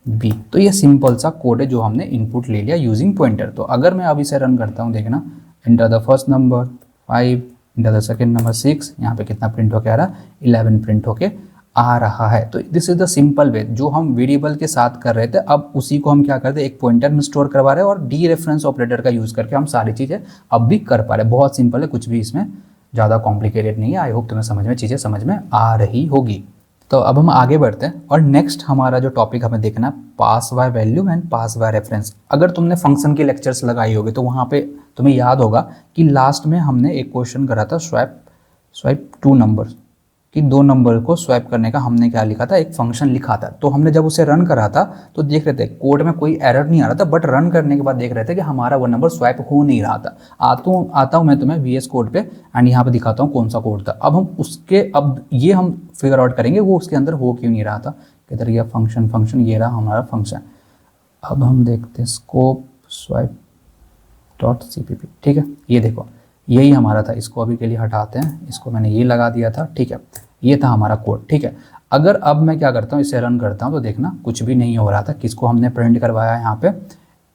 [SPEAKER 1] बी। तो ये सिंपल सा कोड है जो हमने इनपुट ले लिया यूजिंग पॉइंटर। तो अगर मैं अब इसे रन करता हूँ, देखना, inter the first number 5, inter the second number 6, यहाँ पे कितना प्रिंट होके आ रहा है, 11 प्रिंट होके आ रहा है। तो this is the simple way, जो हम वेरिएबल के साथ कर रहे थे अब उसी को हम क्या करते हैं, एक पॉइंटर में स्टोर करवा रहे हैं और डी रेफरेंस ऑपरेटर का यूज करके हम सारी चीज़ें अब भी कर पा रहे हैं। बहुत सिंपल है, कुछ भी इसमें ज़्यादा कॉम्प्लिकेटेड नहीं है। आई होप तुम्हें चीज़ें समझ में आ रही होगी। तो अब हम आगे बढ़ते हैं और नेक्स्ट हमारा जो टॉपिक हमें देखना है, pass by value and pass by reference. अगर तुमने फंक्शन के लेक्चर्स लगाई होगी तो वहाँ पे तुम्हें याद होगा कि लास्ट में हमने एक क्वेश्चन करा था, स्वैप 2 नंबर कि 2 नंबर को स्वैप करने का हमने क्या लिखा था, एक फंक्शन लिखा था। तो हमने जब उसे रन करा था तो देख रहे थे कोड में कोई एरर नहीं आ रहा था, बट रन करने के बाद देख रहे थे कि हमारा वो नंबर स्वैप हो नहीं रहा था। आता हूँ मैं तुम्हें VS कोड पे एंड यहाँ पे दिखाता हूँ कौन सा कोड था। अब ये हम फिगर आउट करेंगे वो उसके अंदर हो क्यों नहीं रहा था। किधर गया फंक्शन, ये रहा हमारा फंक्शन। अब हम देखते हैं स्कोप swipe.cpp, ठीक है, ये देखो यही हमारा था। इसको अभी के लिए हटाते हैं, इसको मैंने ये लगा दिया था, ठीक है, ये था हमारा कोड, ठीक है। अगर अब मैं क्या करता हूँ, इसे रन करता हूँ तो देखना कुछ भी नहीं हो रहा था। किसको हमने प्रिंट करवाया यहाँ पे,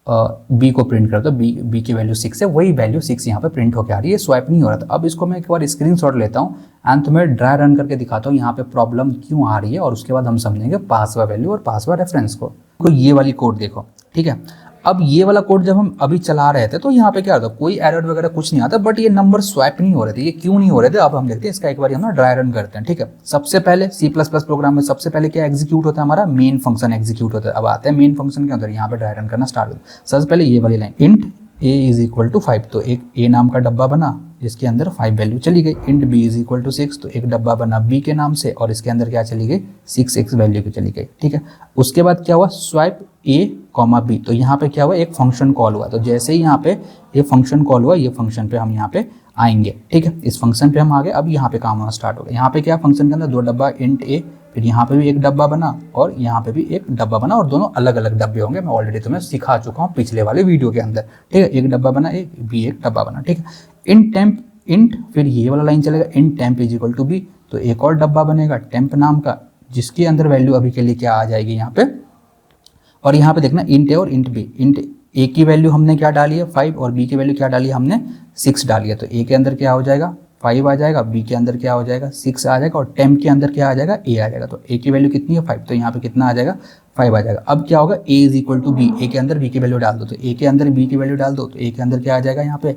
[SPEAKER 1] बी को प्रिंट करता हूँ, बी की वैल्यू 6 है, वही वैल्यू 6 यहाँ पे प्रिंट होकर आ रही है, स्वैप नहीं हो रहा था। अब इसको मैं एक बार स्क्रीनशॉट लेता हूँ एंड तुम्हें ड्राई रन करके दिखाता हूँ यहाँ पे प्रॉब्लम क्यों आ रही है, और उसके बाद हम समझेंगे पास बाय वैल्यू और पास बाय रेफरेंस को। तो ये वाली कोड देखो, ठीक है। अब ये वाला कोड जब हम अभी चला रहे थे तो यहाँ पे क्या होता है, कोई एरर वगैरह कुछ नहीं आता, बट ये नंबर स्वैप नहीं हो रहे थे। ये क्यों नहीं हो रहे थे अब हम देखते हैं, इसका एक बार हम ना ड्राई रन करते हैं, ठीक है। सबसे पहले C++ प्रोग्राम में सबसे पहले क्या एग्जीक्यूट होता है, हमारा मेन फंक्शन एग्जीक्यूट होता है। अब आते हैं मेन फंक्शन के अंदर, यहाँ पे ड्राई रन करना स्टार्ट होता है। सबसे पहले ये वाली line int a is equal to 5, तो एक a नाम का डब्बा बना, इसके अंदर 5 वैल्यू चली गई। Int b is equal to 6, तो एक डब्बा बना b के नाम से और इसके अंदर क्या चली गई, 6x वैल्यू की चली गई, ठीक है। उसके बाद क्या हुआ, स्वाइप a, b, तो यहाँ पे क्या हुआ, एक फंक्शन कॉल हुआ। तो जैसे ही यहाँ पे ये फंक्शन कॉल हुआ, ये फंक्शन पे हम यहाँ पे आएंगे, ठीक है। इस फंक्शन पे हम आ गए, अब यहाँ पे काम होना स्टार्ट हो गया। यहाँ पे क्या फंक्शन के अंदर 2 डब्बा इंट a, फिर यहाँ पे भी एक डब्बा बना और यहाँ पे भी एक डब्बा बना, और दोनों अलग अलग डब्बे होंगे। मैं ऑलरेडी तुम्हें सिखा चुका हूँ पिछले वाले वीडियो के अंदर, ठीक है। एक डब्बा बना, एक डब्बा बना, ठीक है। इंट टेम्प इंट, फिर ये वाला लाइन चलेगा int temp is equal to b, तो एक और डब्बा बनेगा टेम्प नाम का, जिसके अंदर वैल्यू अभी के लिए क्या आ जाएगी यहाँ पे, और यहाँ पे देखना इंट ए और इंट बी। इंट ए की वैल्यू हमने क्या डाली है 5, और बी की वैल्यू क्या डाली है हमने 6 डाली है। तो ए के अंदर क्या हो जाएगा 5 आ जाएगा, बी के अंदर क्या हो जाएगा 6 आ जाएगा, और टेम्प के अंदर क्या आ जाएगा ए आ जाएगा। तो ए की वैल्यू कितनी है 5, तो यहाँ पे कितना आ जाएगा 5 आ जाएगा। अब क्या होगा, ए इज इक्वल टू बी, ए के अंदर बी की वैल्यू डाल दो, तो ए के अंदर बी की वैल्यू डाल दो, तो ए के अंदर क्या आ जाएगा यहाँ पे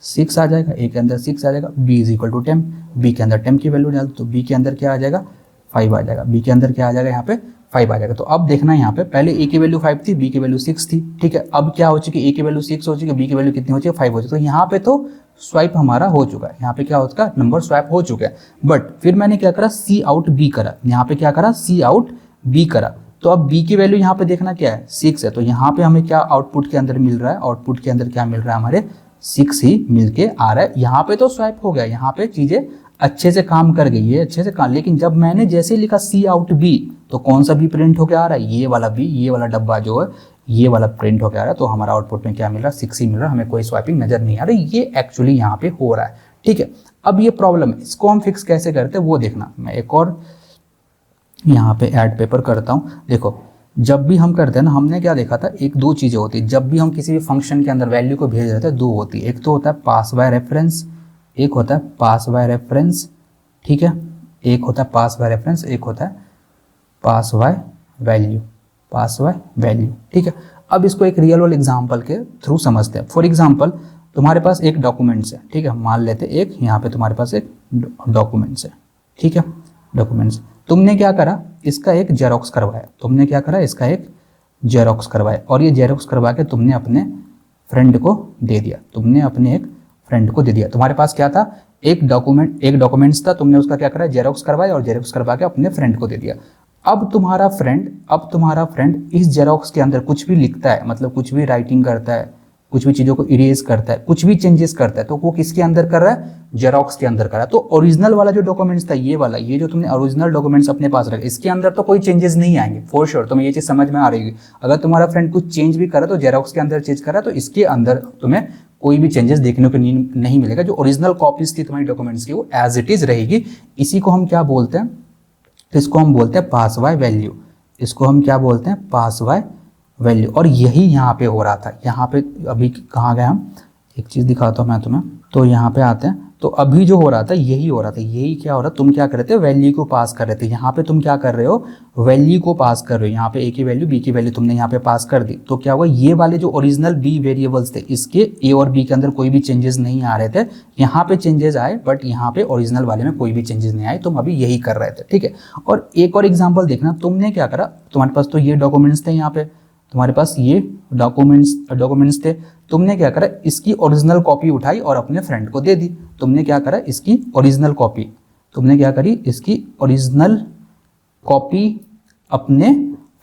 [SPEAKER 1] 6 आ जाएगा, ए के अंदर 6 आ जाएगा। B is equal to temp, b के अंदर टेम्प की वैल्यू डाल दो, तो बी के अंदर क्या आ जाएगा 5 आ जाएगा, बी के अंदर क्या आ जाएगा यहाँ पे 5 आ जाएगा। तो अब देखना यहाँ पे पहले ए की वैल्यू 5 थी, बी की वैल्यू 6 थी, ठीक है। अब क्या हो चुकी, ए की वैल्यू 6 हो चुकी है, बी की वैल्यू कितनी हो चुकी है 5 हो चुकी है। तो यहाँ पे तो स्वाइप हमारा हो चुका है, यहाँ पे क्या हो चुका है, नंबर स्वैप हो चुका है। बट फिर मैंने क्या करा, सी आउट बी करा, यहाँ पे क्या करा सी आउट बी करा। तो अब बी की वैल्यू यहाँ पे देखना क्या है 6 है, तो यहाँ पे हमें क्या आउटपुट के अंदर मिल रहा है, आउटपुट के अंदर क्या मिल रहा है हमारे 6 ही मिलके आ रहा है। यहाँ पे तो स्वैप हो गया, यहाँ पे चीजें अच्छे से काम कर गई है, अच्छे से काम। लेकिन जब मैंने जैसे लिखा सी आउट बी, तो कौन सा बी प्रिंट होकर आ रहा है, ये वाला बी, ये वाला डब्बा जो है ये वाला प्रिंट होकर आ रहा है। तो हमारा आउटपुट में क्या मिल रहा है 6 ही मिल रहा है, हमें कोई स्वैपिंग नजर नहीं आ रही। ये एक्चुअली यहाँ पे हो रहा है, ठीक है। अब ये प्रॉब्लम है, इसको हम फिक्स कैसे करते हैं वो देखना। मैं एक और यहाँ पे ऐड पेपर करता हूँ। देखो जब भी हम करते हैं ना, हमने क्या देखा था, एक दो चीज़ें होती है जब भी हम किसी भी फंक्शन के अंदर वैल्यू को भेज देते हैं। दो होती है, एक तो होता है पास बाय रेफरेंस, एक होता है पास बाय रेफरेंस, ठीक है। एक होता है पास बाय रेफरेंस, एक होता है pass by value, pass by value, ठीक है। अब इसको एक रियल वर्ल्ड एग्जांपल के थ्रू समझते हैं। फॉर एग्जांपल तुम्हारे पास एक डॉक्यूमेंट्स है, ठीक है। मान लेते एक यहाँ पे तुम्हारे पास एक डॉक्यूमेंट्स है, ठीक है। डॉक्यूमेंट्स तुमने क्या करा, इसका एक जेरोक्स करवाया, तुमने क्या करा इसका एक जेरोक्स करवाया, और ये जेरोक्स करवा के तुमने अपने फ्रेंड को दे दिया, तुमने अपने एक फ्रेंड को दे दिया। तुम्हारे पास क्या था, एक डॉक्यूमेंट्स था, तुमने उसका क्या करा जेरोक्स करवाया और जेरोक्स करवा के अपने फ्रेंड को दे दिया। अब तुम्हारा फ्रेंड इस जेरोक्स के अंदर कुछ भी लिखता है, मतलब कुछ भी राइटिंग करता है, कुछ भी चीज़ों को इरेज करता है, कुछ भी चेंजेस करता है, तो वो किसके अंदर कर रहा है, जेरोक्स के अंदर कर रहा है। तो ओरिजिनल वाला जो डॉक्यूमेंट्स था, ये वाला, ये जो तुमने ओरिजिनल डॉक्यूमेंट्स अपने पास रखे, इसके अंदर तो कोई चेंजेस नहीं आएंगे फॉर श्योर। तुम्हें ये चीज़ समझ में आ रही है। अगर तुम्हारा फ्रेंड कुछ चेंज भी कर रहा है तो जेरोक्स के अंदर चेंज कर रहा है, तो इसके अंदर तुम्हें कोई भी चेंजेस देखने को नहीं मिलेगा। जो ओरिजिनल कॉपीज थी तुम्हारी डॉक्यूमेंट्स की, वो एज इट इज रहेगी। इसी को हम क्या बोलते हैं, इसको हम बोलते हैं पास बाय वैल्यू, इसको हम क्या बोलते हैं पास बाय वैल्यू। और यही यहाँ पे हो रहा था। यहाँ पे अभी कहाँ गए हम, एक चीज़ दिखाता हूँ मैं तुम्हें। तो यहाँ पे आते हैं, तो अभी जो हो रहा था यही हो रहा था। यही क्या हो रहा था, तुम क्या कर रहे थे, वैल्यू को पास कर रहे थे। यहाँ पे तुम क्या कर रहे हो, वैल्यू को पास कर रहे हो। यहाँ पे ए की वैल्यू बी की वैल्यू तुमने यहाँ पे पास कर दी। तो क्या हुआ, ये वाले जो ओरिजिनल बी वेरिएबल्स थे, इसके ए और बी के अंदर कोई भी चेंजेस नहीं आ रहे थे। यहाँ पे चेंजेस आए, बट यहाँ पे ओरिजिनल वाले में कोई भी चेंजेस नहीं आए। तुम अभी यही कर रहे थे, ठीक है। और एक और एग्जाम्पल देखना, तुमने क्या करा, तुम्हारे पास तो ये डॉक्यूमेंट्स थे, यहाँ पे तुम्हारे पास ये डॉक्यूमेंट्स थे। तुमने क्या करा, इसकी ओरिजिनल कॉपी उठाई और अपने फ्रेंड को दे दी। तुमने क्या करा, इसकी ओरिजिनल कॉपी, तुमने क्या करी, इसकी ओरिजिनल कॉपी अपने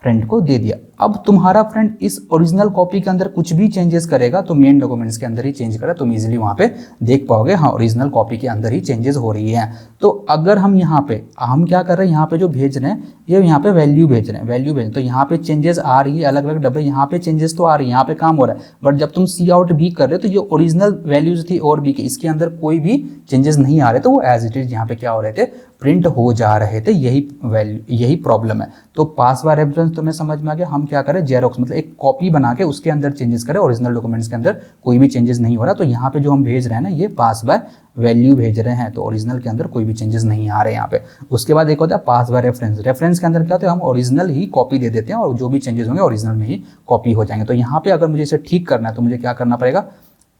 [SPEAKER 1] फ्रेंड को दे दिया। अब तुम्हारा फ्रेंड इस ओरिजिनल कॉपी के अंदर कुछ भी चेंजेस करेगा तो मेन डॉक्यूमेंट्स के अंदर ही चेंज करा, तुम इजीली वहां पे देख पाओगे, हाँ ओरिजिनल कॉपी के अंदर ही चेंजेस हो रही हैं। तो अगर हम यहाँ पे हम क्या कर रहे हैं, यहाँ पे जो भेज रहे हैं, ये यहाँ पे वैल्यू भेज रहे हैं, वैल्यू भेज, तो यहाँ पे चेंजेस आ रही है, अलग अलग डब्बे, यहाँ पे चेंजेस तो आ रही है, यहाँ पे काम हो रहा है। बट जब तुम सी आउट बी कर रहे हो, तो ये ओरिजिनल वैल्यूज थी और बी की, इसके अंदर कोई भी चेंजेस नहीं आ रहे, तो वो एज इट इज यहाँ पे क्या हो रहे थे, प्रिंट हो जा रहे थे। यही प्रॉब्लम है। तो पास बाय रेफरेंस तुम्हें समझ में आ गया, हम क्या करें, जेरोक्स मतलब एक कॉपी बना के उसके अंदर चेंजेस करें, ओरिजिनल डॉक्यूमेंट्स के अंदर कोई भी चेंजेस नहीं हो रहा। तो यहाँ पे जो हम भेज रहे हैं ना, ये पास बाय वैल्यू भेज रहे हैं, तो ओरिजिनल के अंदर कोई भी चेंजेस नहीं आ रहे यहाँ पे। उसके बाद एक होता है पास बाय रेफरेंस। रेफरेंस के अंदर क्या होता है, हम ओरिजिनल ही कॉपी दे देते हैं और जो भी चेंजेस होंगे ओरिजिनल में ही कॉपी हो जाएंगे। तो यहाँ पे अगर मुझे इसे ठीक करना है तो मुझे क्या करना पड़ेगा,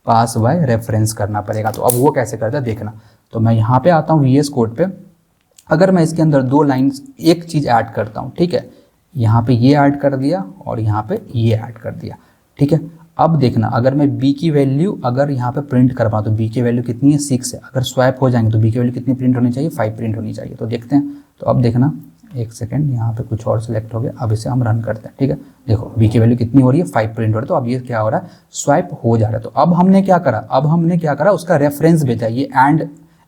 [SPEAKER 1] पास बाय रेफरेंस करना पड़ेगा। तो अब वो कैसे करता है देखना। तो मैं यहाँ पे आता हूँ VS कोड पे। अगर मैं इसके अंदर 2 लाइन्स एक चीज़ ऐड करता हूँ, ठीक है, यहाँ पे ये ऐड कर दिया और यहाँ पे ये ऐड कर दिया, ठीक है। अब देखना, अगर मैं b की वैल्यू अगर यहाँ पे प्रिंट कर पाऊँ तो b की वैल्यू कितनी है, 6 है। अगर स्वैप हो जाएंगे तो b की वैल्यू कितनी प्रिंट होनी चाहिए, 5 प्रिंट होनी चाहिए। तो देखते हैं। तो अब देखना, एक सेकेंड, यहाँ पे कुछ और सिलेक्ट हो गया। अब इसे हम रन करते हैं, ठीक है। देखो b की वैल्यू कितनी हो रही है, 5 प्रिंट हो रहा है। तो अब ये क्या हो रहा है, स्वैप हो जा रहा है। तो अब हमने क्या करा, उसका रेफरेंस भेजा। ये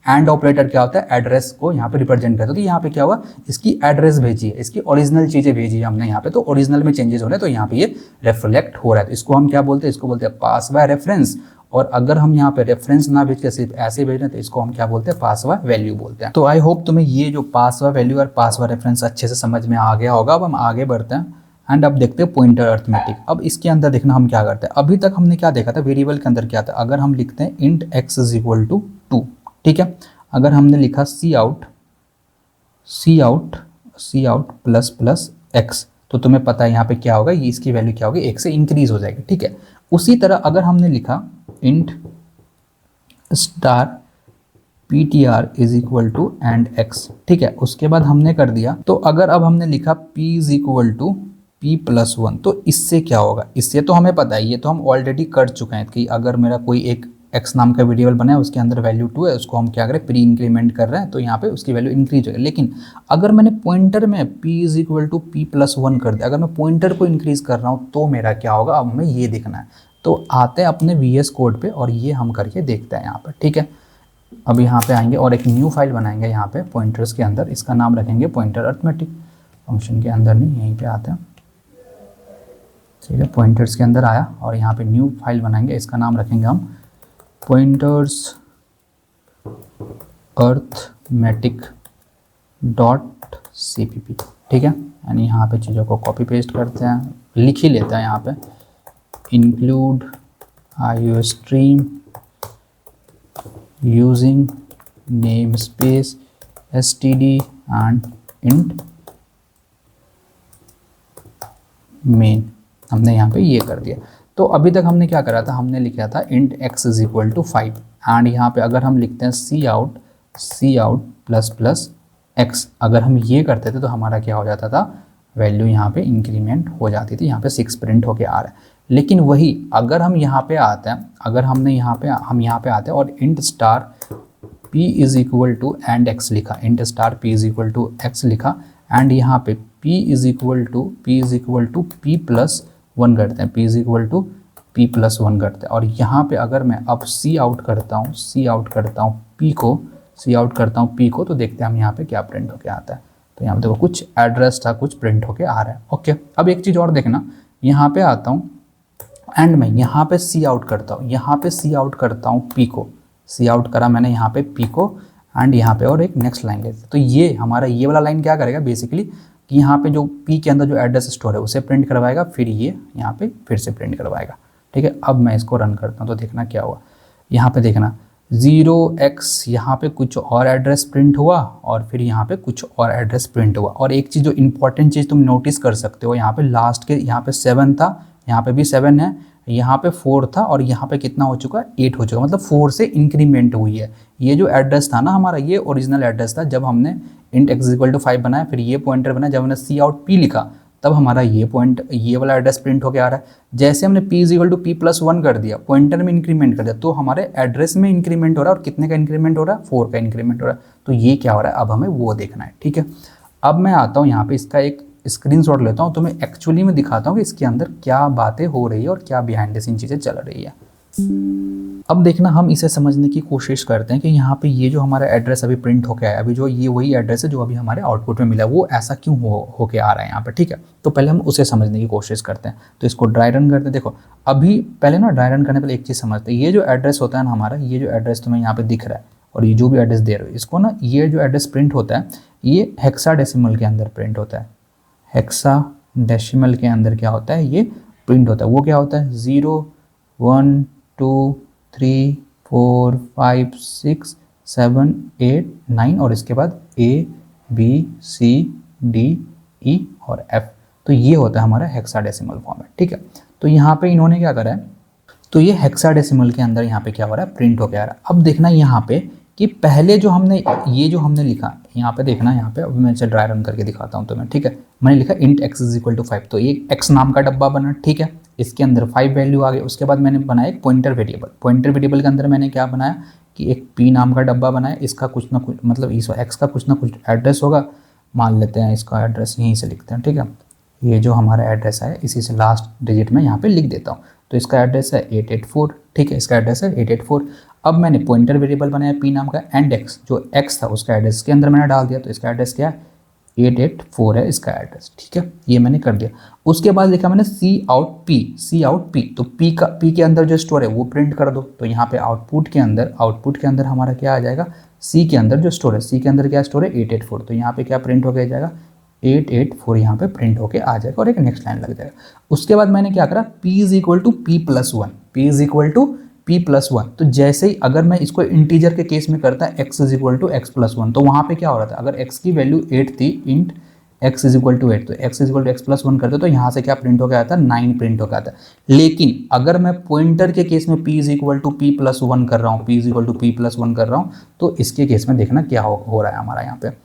[SPEAKER 1] एंड ऑपरेटर क्या होता है, एड्रेस को यहाँ पे रिप्रेजेंट करता है। तो यहाँ पे क्या हुआ, इसकी एड्रेस भेजी है, इसकी ओरिजिनल चीज़ें भेजी है हमने यहाँ पे। तो ओरिजिनल में चेंजेस हो रहे हैं, तो यहाँ पे ये रिफ्लेक्ट हो रहा है। तो इसको हम क्या बोलते हैं, इसको बोलते हैं पास बाय रेफरेंस। और अगर हम यहाँ पे रेफरेंस ना भेज के सिर्फ ऐसे भेज रहे हैं तो इसको हम क्या बोलते हैं, पास बाय वैल्यू बोलते हैं। तो आई होप तुम्हें ये जो पास बाय वैल्यू और पास बाय रेफरेंस अच्छे से समझ में आ गया होगा। अब हम आगे बढ़ते हैं एंड अब देखते हैं पॉइंटर अर्थमेटिक। अब इसके अंदर देखना हम क्या करते हैं। अभी तक हमने क्या देखा था, वेरिएबल के अंदर क्या था, अगर हम लिखते हैं int x is equal to 2, ठीक है। अगर हमने लिखा c out plus plus x, तो तुम्हें पता है यहाँ पे क्या होगा, ये इसकी वैल्यू क्या होगी, 1 से इंक्रीज हो जाएगी, ठीक है। उसी तरह अगर हमने लिखा int star ptr is equal to and x, ठीक है, उसके बाद हमने कर दिया। तो अगर अब हमने लिखा p is equal to p+1, तो इससे क्या होगा, इससे तो हमें पता है, ये तो हम ऑलरेडी कर चुके हैं कि अगर मेरा कोई एक x नाम का वेरिएबल बना है, उसके अंदर वैल्यू 2 है, उसको हम क्या करें, प्री इंक्रीमेंट कर रहे हैं, तो यहाँ पे उसकी वैल्यू इंक्रीज होगी। लेकिन अगर मैंने पॉइंटर में p is equal to p+1 कर दिया, अगर मैं पॉइंटर को इंक्रीज कर रहा हूँ तो मेरा क्या होगा, अब हमें ये देखना है। तो आते हैं अपने VS कोड पे और ये हम करके देखते हैं यहाँ पर, ठीक है। अब यहाँ पे आएंगे और एक न्यू फाइल बनाएंगे यहाँ पे पॉइंटर्स के अंदर, इसका नाम रखेंगे पॉइंटर अर्थमेटिक। फंक्शन के अंदर नहीं, यहीं पे आते हैं, ठीक है। पॉइंटर्स के अंदर आया और यहाँ पे न्यू फाइल बनाएंगे, इसका नाम रखेंगे हम पॉइंटर्स अर्थमेटिक डॉट cpp, ठीक है। यानी यहाँ पे चीज़ों को कॉपी पेस्ट करते हैं, लिख ही लेते हैं यहाँ पे include iostream using namespace std and int main। हमने यहाँ पे ये कर दिया। तो अभी तक हमने क्या करा था, हमने लिखा था int x is equal to 5 and यहाँ पे अगर हम लिखते हैं सी आउट प्लस प्लस x, अगर हम ये करते थे तो हमारा क्या हो जाता था, वैल्यू यहाँ पे इंक्रीमेंट हो जाती थी, यहाँ पे 6 प्रिंट होके आ रहा है। लेकिन वही अगर हम यहाँ पे आते हैं, अगर हमने यहाँ पे आते हैं और int star p is equal to and x लिखा, int star p is equal to x लिखा एंड यहाँ पे p is equal to p+1 करते हैं, p is equal to p+1 करते हैं। और यहाँ पे अगर मैं अब सी आउट करता हूँ p को, तो देखते हैं हम यहाँ पे क्या प्रिंट होके आता है। तो यहाँ पे देखो कुछ एड्रेस था, कुछ प्रिंट होके आ रहा है, ओके। अब एक चीज़ और देखना, यहाँ पे आता हूँ एंड मैं यहाँ पे सी आउट करता हूँ p को, सी आउट करा मैंने यहाँ पे p को एंड यहाँ पे और एक नेक्स्ट लाइन लेते। तो ये हमारा ये वाला लाइन क्या करेगा बेसिकली कि यहाँ पे जो p के अंदर जो एड्रेस स्टोर है उसे प्रिंट करवाएगा, फिर ये यहाँ पे फिर से प्रिंट करवाएगा, ठीक है। अब मैं इसको रन करता हूँ तो देखना क्या हुआ, यहाँ पे देखना 0x, यहाँ पे कुछ और एड्रेस प्रिंट हुआ और फिर यहाँ पे कुछ और एड्रेस प्रिंट हुआ। और एक चीज़ जो इंपॉर्टेंट चीज़ तुम नोटिस कर सकते हो, यहाँ पे लास्ट के यहाँ पे 7 था, यहाँ पे भी 7 है, यहाँ पे 4 था और यहाँ पे कितना हो चुका है, 8 हो चुका, मतलब 4 से इंक्रीमेंट हुई है। ये जो एड्रेस था ना हमारा, ये ओरिजिनल एड्रेस था जब हमने इंट x इक्वल टू 5 बनाया, फिर ये पॉइंटर बनाया, जब हमने सी आउट p लिखा तब हमारा ये वाला एड्रेस प्रिंट होके आ रहा है। जैसे हमने p is equal to p+1 कर दिया, पॉइंटर में इंक्रीमेंट कर दिया, तो हमारे एड्रेस में इंक्रीमेंट हो रहा है। और कितने का इंक्रीमेंट हो रहा है, 4 का इंक्रीमेंट हो रहा है। तो ये क्या हो रहा है, अब हमें वो देखना है, ठीक है। अब मैं आता हूँ यहाँ पे, इसका एक स्क्रीनशॉट लेता हूँ, तो मैं एक्चुअली में दिखाता हूँ कि इसके अंदर क्या बातें हो रही है और क्या बिहाइंड द सीन चीज़ें चल रही है। अब देखना, हम इसे समझने की कोशिश करते हैं कि यहाँ पे ये जो हमारा एड्रेस अभी प्रिंट होके आया, अभी जो ये वही एड्रेस है जो अभी हमारे आउटपुट में मिला, वो ऐसा क्यों होके आ रहा है यहाँ पे, ठीक है। तो पहले हम उसे समझने की कोशिश करते हैं। तो इसको ड्राई रन करते हैं। देखो अभी पहले ना ड्राई रन करने पहले एक चीज़ समझते हैं, ये जो एड्रेस होता है ना हमारा, ये जो एड्रेस तुम्हें यहाँ पे दिख रहा है और ये जो भी एड्रेस दे रहे हो, इसको ना ये जो एड्रेस प्रिंट होता है ये हेक्साडेसिमल के अंदर प्रिंट होता है, हेक्साडेसिमल डेसिमल के अंदर क्या होता है, ये प्रिंट होता है। वो क्या होता है 0 1 2 3 4 5 6 7 8 9 और इसके बाद A B C D E और F। तो ये होता है हमारा हेक्साडेसिमल फॉर्मेट, ठीक है। तो यहाँ पे इन्होंने क्या करा है, तो ये हेक्साडेसिमल के अंदर यहाँ पे क्या हो रहा है, प्रिंट हो गया है। अब देखना यहाँ पे कि पहले जो हमने ये जो हमने लिखा यहाँ पे देखना, यहाँ पे अभी मैं इसे ड्राई रन करके दिखाता हूँ तुम्हें, ठीक है। मैंने लिखा int x is equal to 5, तो ये x नाम का डब्बा बना, ठीक है। इसके अंदर 5 वैल्यू आ गए। उसके बाद मैंने बनाया एक पॉइंटर वेरिएबल। पॉइंटर वेरिएबल के अंदर मैंने क्या बनाया कि एक p नाम का डब्बा बनाया। इसका कुछ ना कुछ मतलब इस x का कुछ ना कुछ एड्रेस होगा, मान लेते हैं इसका एड्रेस यहीं से लिखते हैं, ठीक है। ये जो हमारा एड्रेस है इसी से लास्ट डिजिट में यहाँ पे लिख देता हूँ। तो इसका एड्रेस है 884, ठीक है, इसका एड्रेस है 884। अब मैंने पॉइंटर वेरिएबल बनाया p नाम का एंड x, जो x था उसका एड्रेस के अंदर मैंने डाल दिया। तो इसका एड्रेस क्या है 884 है इसका एड्रेस, ठीक है, ये मैंने कर दिया। उसके बाद लिखा मैंने सी आउट पी, तो p के अंदर जो स्टोर है वो प्रिंट कर दो। तो यहाँ पे आउटपुट के अंदर हमारा क्या आ जाएगा, c के अंदर जो स्टोर है, c के अंदर क्या स्टोर है 884। तो यहाँ पे क्या प्रिंट होकर जाएगा 884, यहाँ पे प्रिंट होके आ जाएगा और एक नेक्स्ट लाइन लग जाएगा। उसके बाद मैंने क्या करा p is equal to p plus 1, p is equal to p plus 1। तो जैसे ही अगर मैं इसको इंटीजर के केस में करता x is equal to x plus 1, तो वहाँ पे क्या हो रहा था, अगर x की वैल्यू 8 थी int x is equal to 8, तो x is equal to x plus 1 करते तो यहाँ से क्या प्रिंट हो गया था 9 प्रिंट हो गया था। लेकिन अगर मैं पॉइंटर के केस में p is equal to p plus 1 कर रहा हूँ, p is equal to p plus 1 कर रहा हूँ, तो इसके केस में देखना क्या हो रहा है हमारा यहाँ पे।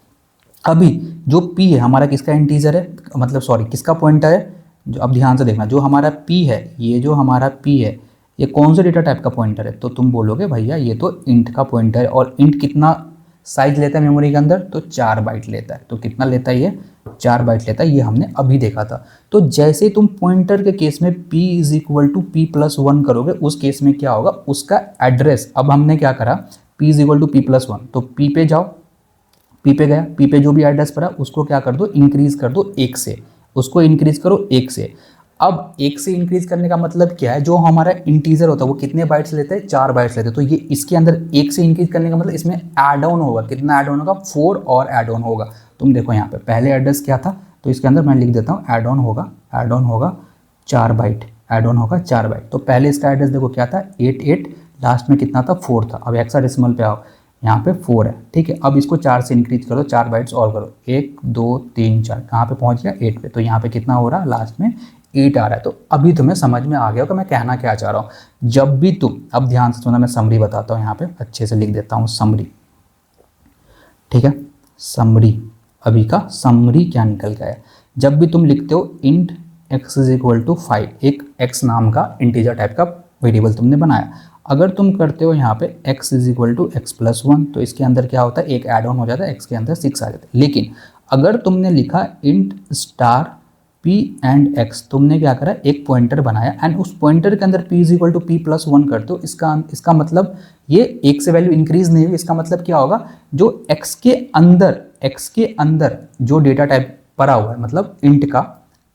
[SPEAKER 1] अभी जो p है हमारा किसका इंटीजर है, मतलब सॉरी किसका पॉइंटर है, जो अब ध्यान से देखना, जो हमारा p है, ये जो हमारा p है ये कौन से डेटा टाइप का पॉइंटर है, तो तुम बोलोगे भैया ये तो इंट का पॉइंटर है। और इंट कितना साइज लेता है मेमोरी के अंदर, तो 4 बाइट लेता है। तो कितना लेता है ये 4 बाइट लेता है, ये हमने अभी देखा था। तो जैसे तुम पॉइंटर के केस में p is equal to p plus 1 करोगे, उस केस में क्या होगा, उसका एड्रेस, अब हमने क्या करा p is equal to p plus 1, तो p पे जाओ, p पे गया, p पे जो भी एड्रेस पड़ा उसको क्या कर दो, इंक्रीज कर दो 1 से, उसको इंक्रीज करो 1 से। अब 1 से इंक्रीज करने का मतलब क्या है, जो हमारा इंटीजर होता है वो कितने बाइट्स लेते हैं, 4 बाइट्स लेते हैं। तो ये इसके अंदर 1 से इंक्रीज करने का मतलब इसमें ऐड ऑन होगा, कितना ऐड ऑन होगा 4 और ऐड ऑन होगा। तुम देखो यहाँ पे पहले एड्रेस क्या था, तो इसके अंदर मैं लिख देता हूँ ऐड ऑन होगा 4 बाइट, ऐड ऑन होगा 4 बाइट। तो पहले इसका एड्रेस देखो क्या था 88, लास्ट में कितना था 4 था। अब हेक्साडेसिमल पे आओ, यहाँ पे 4 है, ठीक है। अब इसको 4 से इंक्रीज करो, 4 बाइट्स और करो, 1 2 3 4, कहाँ पे पहुँच गया 8 पे। तो यहाँ पे कितना हो रहा, लास्ट में 8 आ रहा है। तो अभी तुम्हें समझ में आ गया कि मैं कहना क्या चाह रहा हूँ। जब भी तुम, अब ध्यान से सुना, मैं समरी बताता हूँ, यहाँ पे अच्छे से लिख देता हूँ समरी, ठीक है। समरी, अभी का समरी क्या निकल गया है, जब भी तुम लिखते हो int x is equal to 5, एक x नाम का इंटीजर टाइप का वेरिएबल तुमने बनाया, अगर तुम करते हो यहाँ पे x is equal to x plus 1, तो इसके अंदर क्या होता है, एक ऐड ऑन हो जाता है, x के अंदर 6 आ जाता है। लेकिन अगर तुमने लिखा int star p and x, तुमने क्या करा, एक पॉइंटर बनाया एंड उस पॉइंटर के अंदर p is equal to p plus 1 करते हो, इसका मतलब ये 1 से वैल्यू इंक्रीज नहीं हुई। इसका मतलब क्या होगा, जो x के अंदर जो डेटा टाइप पड़ा हुआ है, मतलब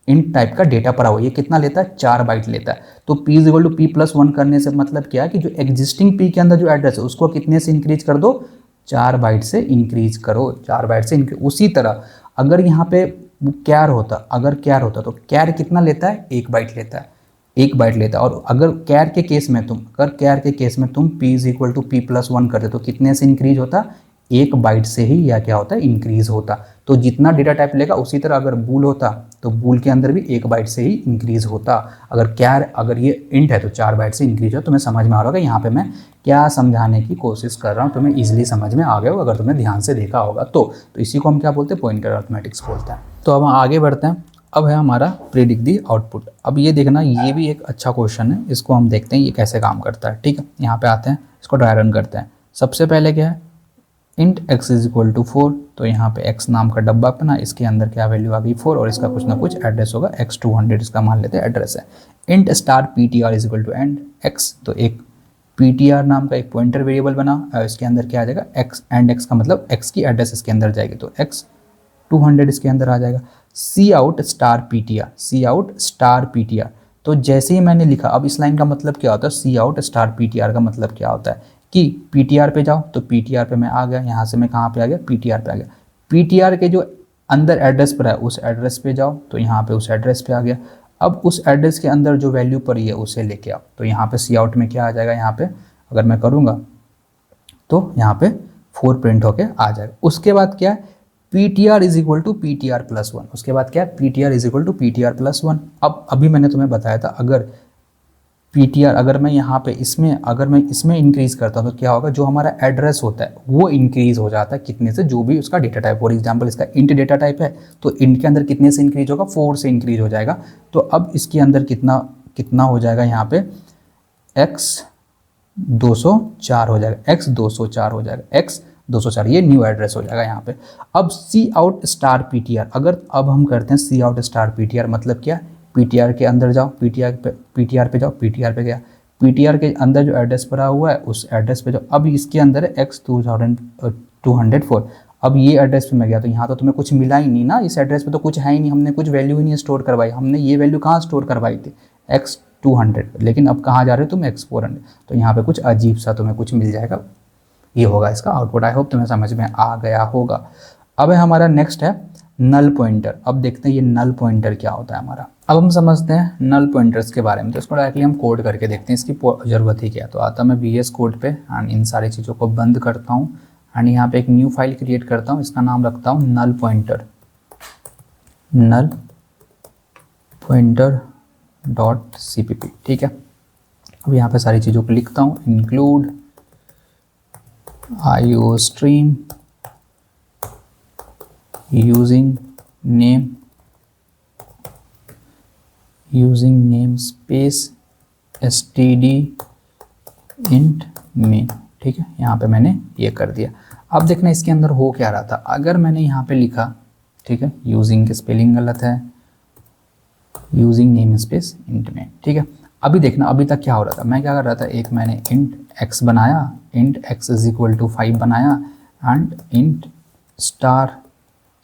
[SPEAKER 1] इंट टाइप का डेटा पड़ा हुआ है, ये कितना लेता है 4 बाइट लेता है। तो p is equal to p plus 1 करने से मतलब क्या है कि जो एग्जिस्टिंग p के अंदर जो एड्रेस है उसको कितने से इंक्रीज कर दो, 4 बाइट से इंक्रीज करो, 4 बाइट से इंक्रीज। उसी तरह अगर यहाँ पे कैर होता, तो कैर कितना लेता है, 1 बाइट लेता है, 1 बाइट लेता है। और अगर कैर के केस में तुम p is equal to p plus 1 करते तो कितने से इंक्रीज होता, 1 बाइट से ही, या क्या होता है इंक्रीज होता। तो जितना डेटा टाइप लेगा उसी तरह अगर बूल होता तो बूल के अंदर भी 1 बाइट से ही इंक्रीज होता। अगर ये इंट है तो 4 बाइट से इंक्रीज हो। तुम्हें समझ में आ रहा होगा यहाँ पे मैं क्या समझाने की कोशिश कर रहा हूँ, तुम्हें इजीली समझ में आ गया होगा अगर तुमने ध्यान से देखा होगा तो इसी को हम क्या बोलते हैं, पॉइंटर अरिथमेटिक्स बोलते हैं। तो अब हम आगे बढ़ते हैं। अब है हमारा प्रेडिक्ट दी आउटपुट। अब ये देखना, ये भी एक अच्छा क्वेश्चन है, इसको हम देखते हैं ये कैसे काम करता है, ठीक है। यहाँ पे आते हैं, इसको ड्राई रन करते हैं। सबसे पहले क्या है, int x is equal to 4, तो यहाँ पे x नाम का डब्बा अपना, इसके अंदर क्या वैल्यू आ गई 4 और इसका कुछ ना कुछ एड्रेस होगा, x 200 इसका मान लेते हैं एड्रेस है। Int star ptr is equal to and x, तो एक ptr नाम का एक पॉइंटर वेरिएबल बना और इसके अंदर क्या आ जाएगा x, एंड x का मतलब x की एड्रेस इसके अंदर जाएगी, तो x 200 इसके अंदर आ जाएगा। सी आउट स्टार ptr, तो जैसे ही मैंने लिखा, अब इस लाइन का मतलब क्या होता है, सी आउट स्टार ptr का मतलब क्या होता है कि ptr पे जाओ, तो ptr पे मैं आ गया, यहाँ से मैं कहाँ पे आ गया, ptr पे आ गया। ptr के जो अंदर एड्रेस पर है उस एड्रेस पे जाओ, तो यहाँ पे उस एड्रेस पे आ गया। अब उस एड्रेस के अंदर जो वैल्यू पड़ी है उसे लेके आओ, तो यहाँ पे सी आउट में क्या आ जाएगा, यहाँ पे अगर मैं करूँगा तो यहाँ पे 4 प्रिंट होके आ जाएगा। उसके बाद क्या है, p T r is equal to p T r plus 1। उसके बाद क्या है, p T r is equal to p T r plus 1। अब अभी मैंने तुम्हें बताया था अगर पी टी आर अगर मैं यहाँ पे इसमें इंक्रीज करता हूँ तो क्या होगा, जो हमारा एड्रेस होता है वो इंक्रीज हो जाता है कितने से, जो भी उसका डेटा टाइप। फॉर एग्जांपल इसका इंट डेटा टाइप है तो इंट के अंदर कितने से इंक्रीज होगा, 4 से इंक्रीज हो जाएगा। तो अब इसके अंदर कितना हो जाएगा, यहाँ पे x 204 हो जाएगा, x 204 हो जाएगा, x 204, ये न्यू एड्रेस हो जाएगा यहाँ पे। अब cout star P T R, अगर अब हम करते हैं सी out star P T R, मतलब क्या, पी टी आर के अंदर जाओ, पी टी आर पे जाओ, पी टी आर पे गया, पी टी आर के अंदर जो एड्रेस पड़ा हुआ है उस एड्रेस पे जाओ। अब इसके अंदर है x 204। अब ये एड्रेस पे मैं गया तो यहाँ तो तुम्हें कुछ मिला ही नहीं ना, इस एड्रेस पे तो कुछ है ही नहीं, हमने कुछ वैल्यू ही नहीं स्टोर करवाई, हमने ये वैल्यू कहाँ स्टोर करवाई थी, x 200, लेकिन अब कहाँ जा रहे हो तुम, x 400। तो यहाँ पे कुछ अजीब सा तुम्हें कुछ मिल जाएगा, ये होगा इसका आउटपुट। आई होप तुम्हें समझ में आ गया होगा। अब हमारा नेक्स्ट है नल पॉइंटर। अब देखते हैं ये नल पॉइंटर क्या होता है हमारा। अब हम समझते हैं नल पॉइंटर्स के बारे में, तो इसको डायरेक्टली हम कोड करके देखते हैं, इसकी ज़रूरत ही क्या है। तो आता मैं VS कोड पे एंड इन सारी चीज़ों को बंद करता हूँ एंड यहाँ पे एक न्यू फाइल क्रिएट करता हूँ, इसका नाम रखता हूँ null pointer, null pointer .cpp, ठीक है। अब यहाँ पे सारी चीज़ों को लिखता हूँ, include IO stream using namespace std int main, ठीक है। यहाँ पे मैंने ये कर दिया। अब देखना इसके अंदर हो क्या रहा था, अगर मैंने यहाँ पे लिखा, ठीक है, यूजिंग की स्पेलिंग गलत है, यूजिंग नेमस्पेस int main, ठीक है। अभी देखना अभी तक क्या हो रहा था, मैं क्या कर रहा था, एक मैंने int x बनाया, int x is equal to 5 बनाया and int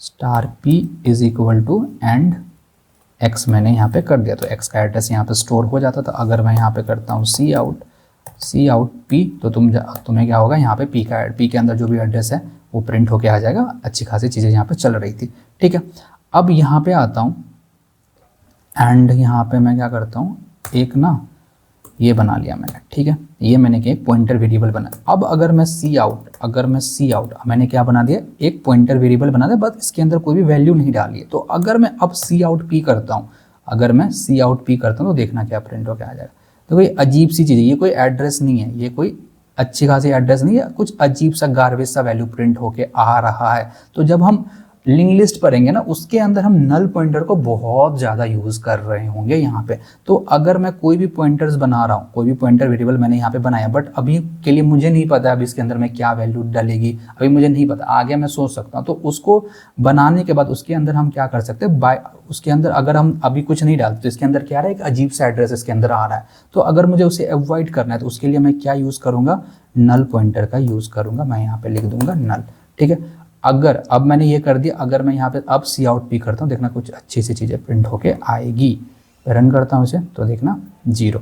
[SPEAKER 1] star p is equal to and x मैंने यहाँ पे कर दिया, तो x का एड्रेस यहाँ पे स्टोर हो जाता था। अगर मैं यहाँ पे करता हूँ सी आउट p, तो तुम्हें क्या होगा, यहाँ पे p के अंदर जो भी एड्रेस है वो प्रिंट होके आ जाएगा। अच्छी खासी चीज़ें यहाँ पे चल रही थी, ठीक है। अब यहाँ पे आता हूँ एंड यहाँ पे मैं क्या करता हूँ, एक ना ये बना लिया मैंने, ठीक है, ये मैंने क्या एक पॉइंटर वेरिएबल बनाया। अब अगर मैं सी आउट मैंने क्या बना दिया, एक पॉइंटर वेरिएबल बना दिया, बस इसके अंदर कोई भी वैल्यू नहीं डाली है। तो अगर मैं अब सी आउट पी करता हूँ, तो देखना क्या प्रिंट होकर आ जाएगा। तो कोई अजीब सी चीज़ है, ये कोई एड्रेस नहीं है, ये कोई अच्छी खासी एड्रेस नहीं है, कुछ अजीब सा गार्बेज सा वैल्यू प्रिंट होके आ रहा है। तो जब हम लिंक लिस्ट पढ़ेंगे ना, उसके अंदर हम नल पॉइंटर को बहुत ज़्यादा यूज़ कर रहे होंगे यहाँ पे। तो अगर मैं कोई भी पॉइंटर्स बना रहा हूँ, कोई भी पॉइंटर वेरिएबल मैंने यहाँ पे बनाया, बट अभी के लिए मुझे नहीं पता अभी इसके अंदर में क्या वैल्यू डलेगी, अभी मुझे नहीं पता, आगे मैं सोच सकता हूँ। तो उसको बनाने के बाद उसके अंदर हम क्या कर सकते हैं, उसके अंदर अगर हम अभी कुछ नहीं डालते तो इसके अंदर क्या रहा है, एक अजीब सा एड्रेस इसके अंदर आ रहा है। तो अगर मुझे उसे अवॉइड करना है तो उसके लिए मैं क्या यूज़ करूँगा, नल पॉइंटर का यूज़ करूँगा। मैं यहाँ पे लिख दूंगा नल, ठीक है। अगर अब मैंने ये कर दिया, अगर मैं यहाँ पे अब सी आउट पी करता हूँ, देखना कुछ अच्छी सी चीज़ें प्रिंट होके आएगी। रन करता हूँ इसे तो देखना 0,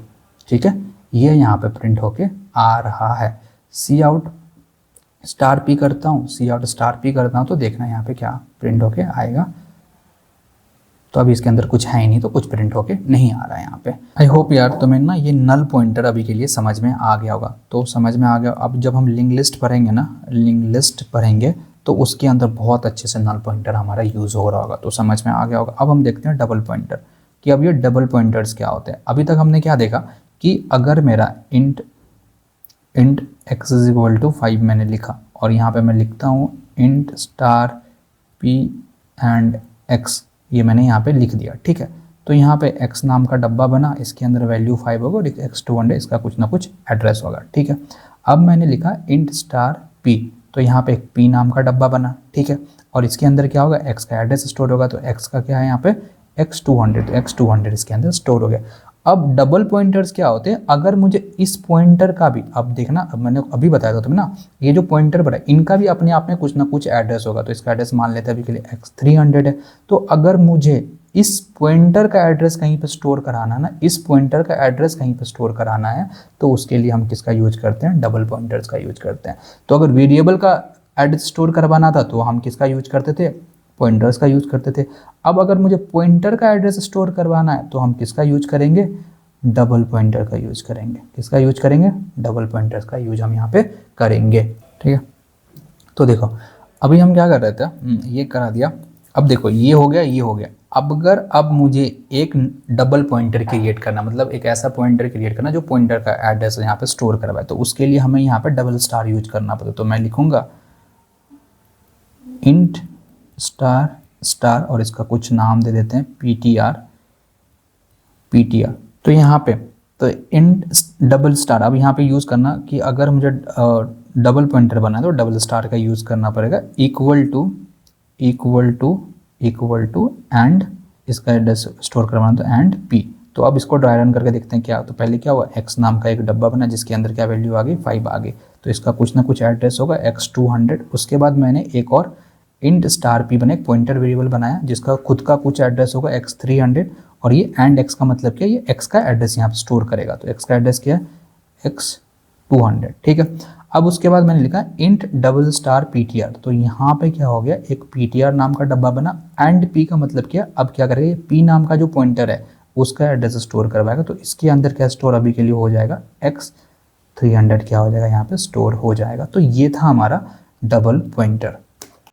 [SPEAKER 1] ठीक है, ये यहाँ पे प्रिंट होके आ रहा है। सी आउट स्टार पी करता हूँ, तो देखना यहाँ पे क्या प्रिंट होके आएगा। तो अभी इसके अंदर कुछ है ही नहीं, तो कुछ प्रिंट होके नहीं आ रहा है यहाँ पे। आई होप यार तुम्हें ना ये नल पॉइंटर अभी के लिए समझ में आ गया होगा। तो समझ में आ गया। अब जब हम लिंक लिस्ट पढ़ेंगे तो उसके अंदर बहुत अच्छे से नल पॉइंटर हमारा यूज़ हो रहा होगा, तो समझ में आ गया होगा। अब हम देखते हैं डबल पॉइंटर, कि अब ये डबल पॉइंटर्स क्या होते हैं। अभी तक हमने क्या देखा कि अगर मेरा int x is equal to 5 मैंने लिखा और यहाँ पे मैं लिखता हूँ int star p and x, ये मैंने यहाँ पे लिख दिया, ठीक है। तो यहाँ पे x नाम का डब्बा बना, इसके अंदर वैल्यू 5 होगा और x 200 इसका कुछ ना कुछ एड्रेस होगा, ठीक है। अब मैंने लिखा इंट स्टार p, तो यहाँ पे एक p नाम का डब्बा बना, ठीक है, और इसके अंदर क्या होगा, x का एड्रेस स्टोर होगा। तो x का क्या है यहाँ पे x 200, तो x 200 इसके अंदर स्टोर हो गया। अब डबल पॉइंटर्स क्या होते हैं, अगर मुझे इस पॉइंटर का भी, अब देखना, अब मैंने अभी बताया था तुम्हें ना, ये जो पॉइंटर बना इनका भी अपने आप में कुछ ना कुछ एड्रेस होगा। तो इसका एड्रेस मान लेते हैं अभी के लिए x 300 है। तो अगर मुझे इस पॉइंटर का एड्रेस कहीं पे स्टोर कराना है ना, इस पॉइंटर का एड्रेस कहीं पे स्टोर कराना है, तो उसके लिए हम किसका यूज करते हैं, डबल पॉइंटर्स का यूज करते हैं। तो अगर वेरिएबल का एड्रेस स्टोर करवाना था तो हम किसका यूज करते थे, पॉइंटर्स का यूज करते थे। अब अगर मुझे पॉइंटर का एड्रेस स्टोर करवाना है तो हम किसका यूज करेंगे, डबल पॉइंटर का यूज करेंगे। किसका यूज करेंगे, डबल पॉइंटर्स का यूज हम यहाँ पे करेंगे। ठीक है, तो देखो अभी हम क्या कर रहे थे, ये करा दिया। अब देखो ये हो गया, ये हो गया। अब मुझे एक डबल पॉइंटर क्रिएट करना, मतलब एक ऐसा पॉइंटर क्रिएट करना जो पॉइंटर का एड्रेस यहाँ पे स्टोर करवाए, तो उसके लिए हमें यहाँ पे डबल स्टार यूज करना पड़ेगा। तो मैं लिखूंगा इंट स्टार स्टार और इसका कुछ नाम दे देते हैं ptr। तो यहाँ पे तो इंट डबल स्टार, अब यहाँ पे यूज़ करना कि अगर मुझे डबल पॉइंटर बना है तो डबल स्टार का यूज़ करना पड़ेगा। इक्वल टू एंड इसका एड्रेस स्टोर करवाना तो एंड p। तो अब इसको ड्राई रन करके देखते हैं क्या। तो पहले क्या हुआ, x नाम का एक डब्बा बना जिसके अंदर क्या वैल्यू आ गई, 5 आ गई। तो इसका कुछ ना कुछ एड्रेस होगा x200। उसके बाद मैंने एक और इंट स्टार p बना, एक पॉइंटर वेरिएबल बनाया जिसका खुद का कुछ एड्रेस होगा x300। और ये एंड x का मतलब क्या है, ये x का एड्रेस यहाँ पे स्टोर करेगा। तो x का एड्रेस क्या है, x200। ठीक है, अब उसके बाद मैंने लिखा इंट डबल स्टार ptr। तो यहाँ पे क्या हो गया, एक ptr नाम का डब्बा बना। एंड p का मतलब क्या, अब क्या करेगा, p नाम का जो पॉइंटर है उसका एड्रेस स्टोर करवाएगा। तो इसके अंदर क्या स्टोर अभी के लिए हो जाएगा, x300 क्या हो जाएगा यहाँ पे स्टोर हो जाएगा। तो ये था हमारा डबल पॉइंटर।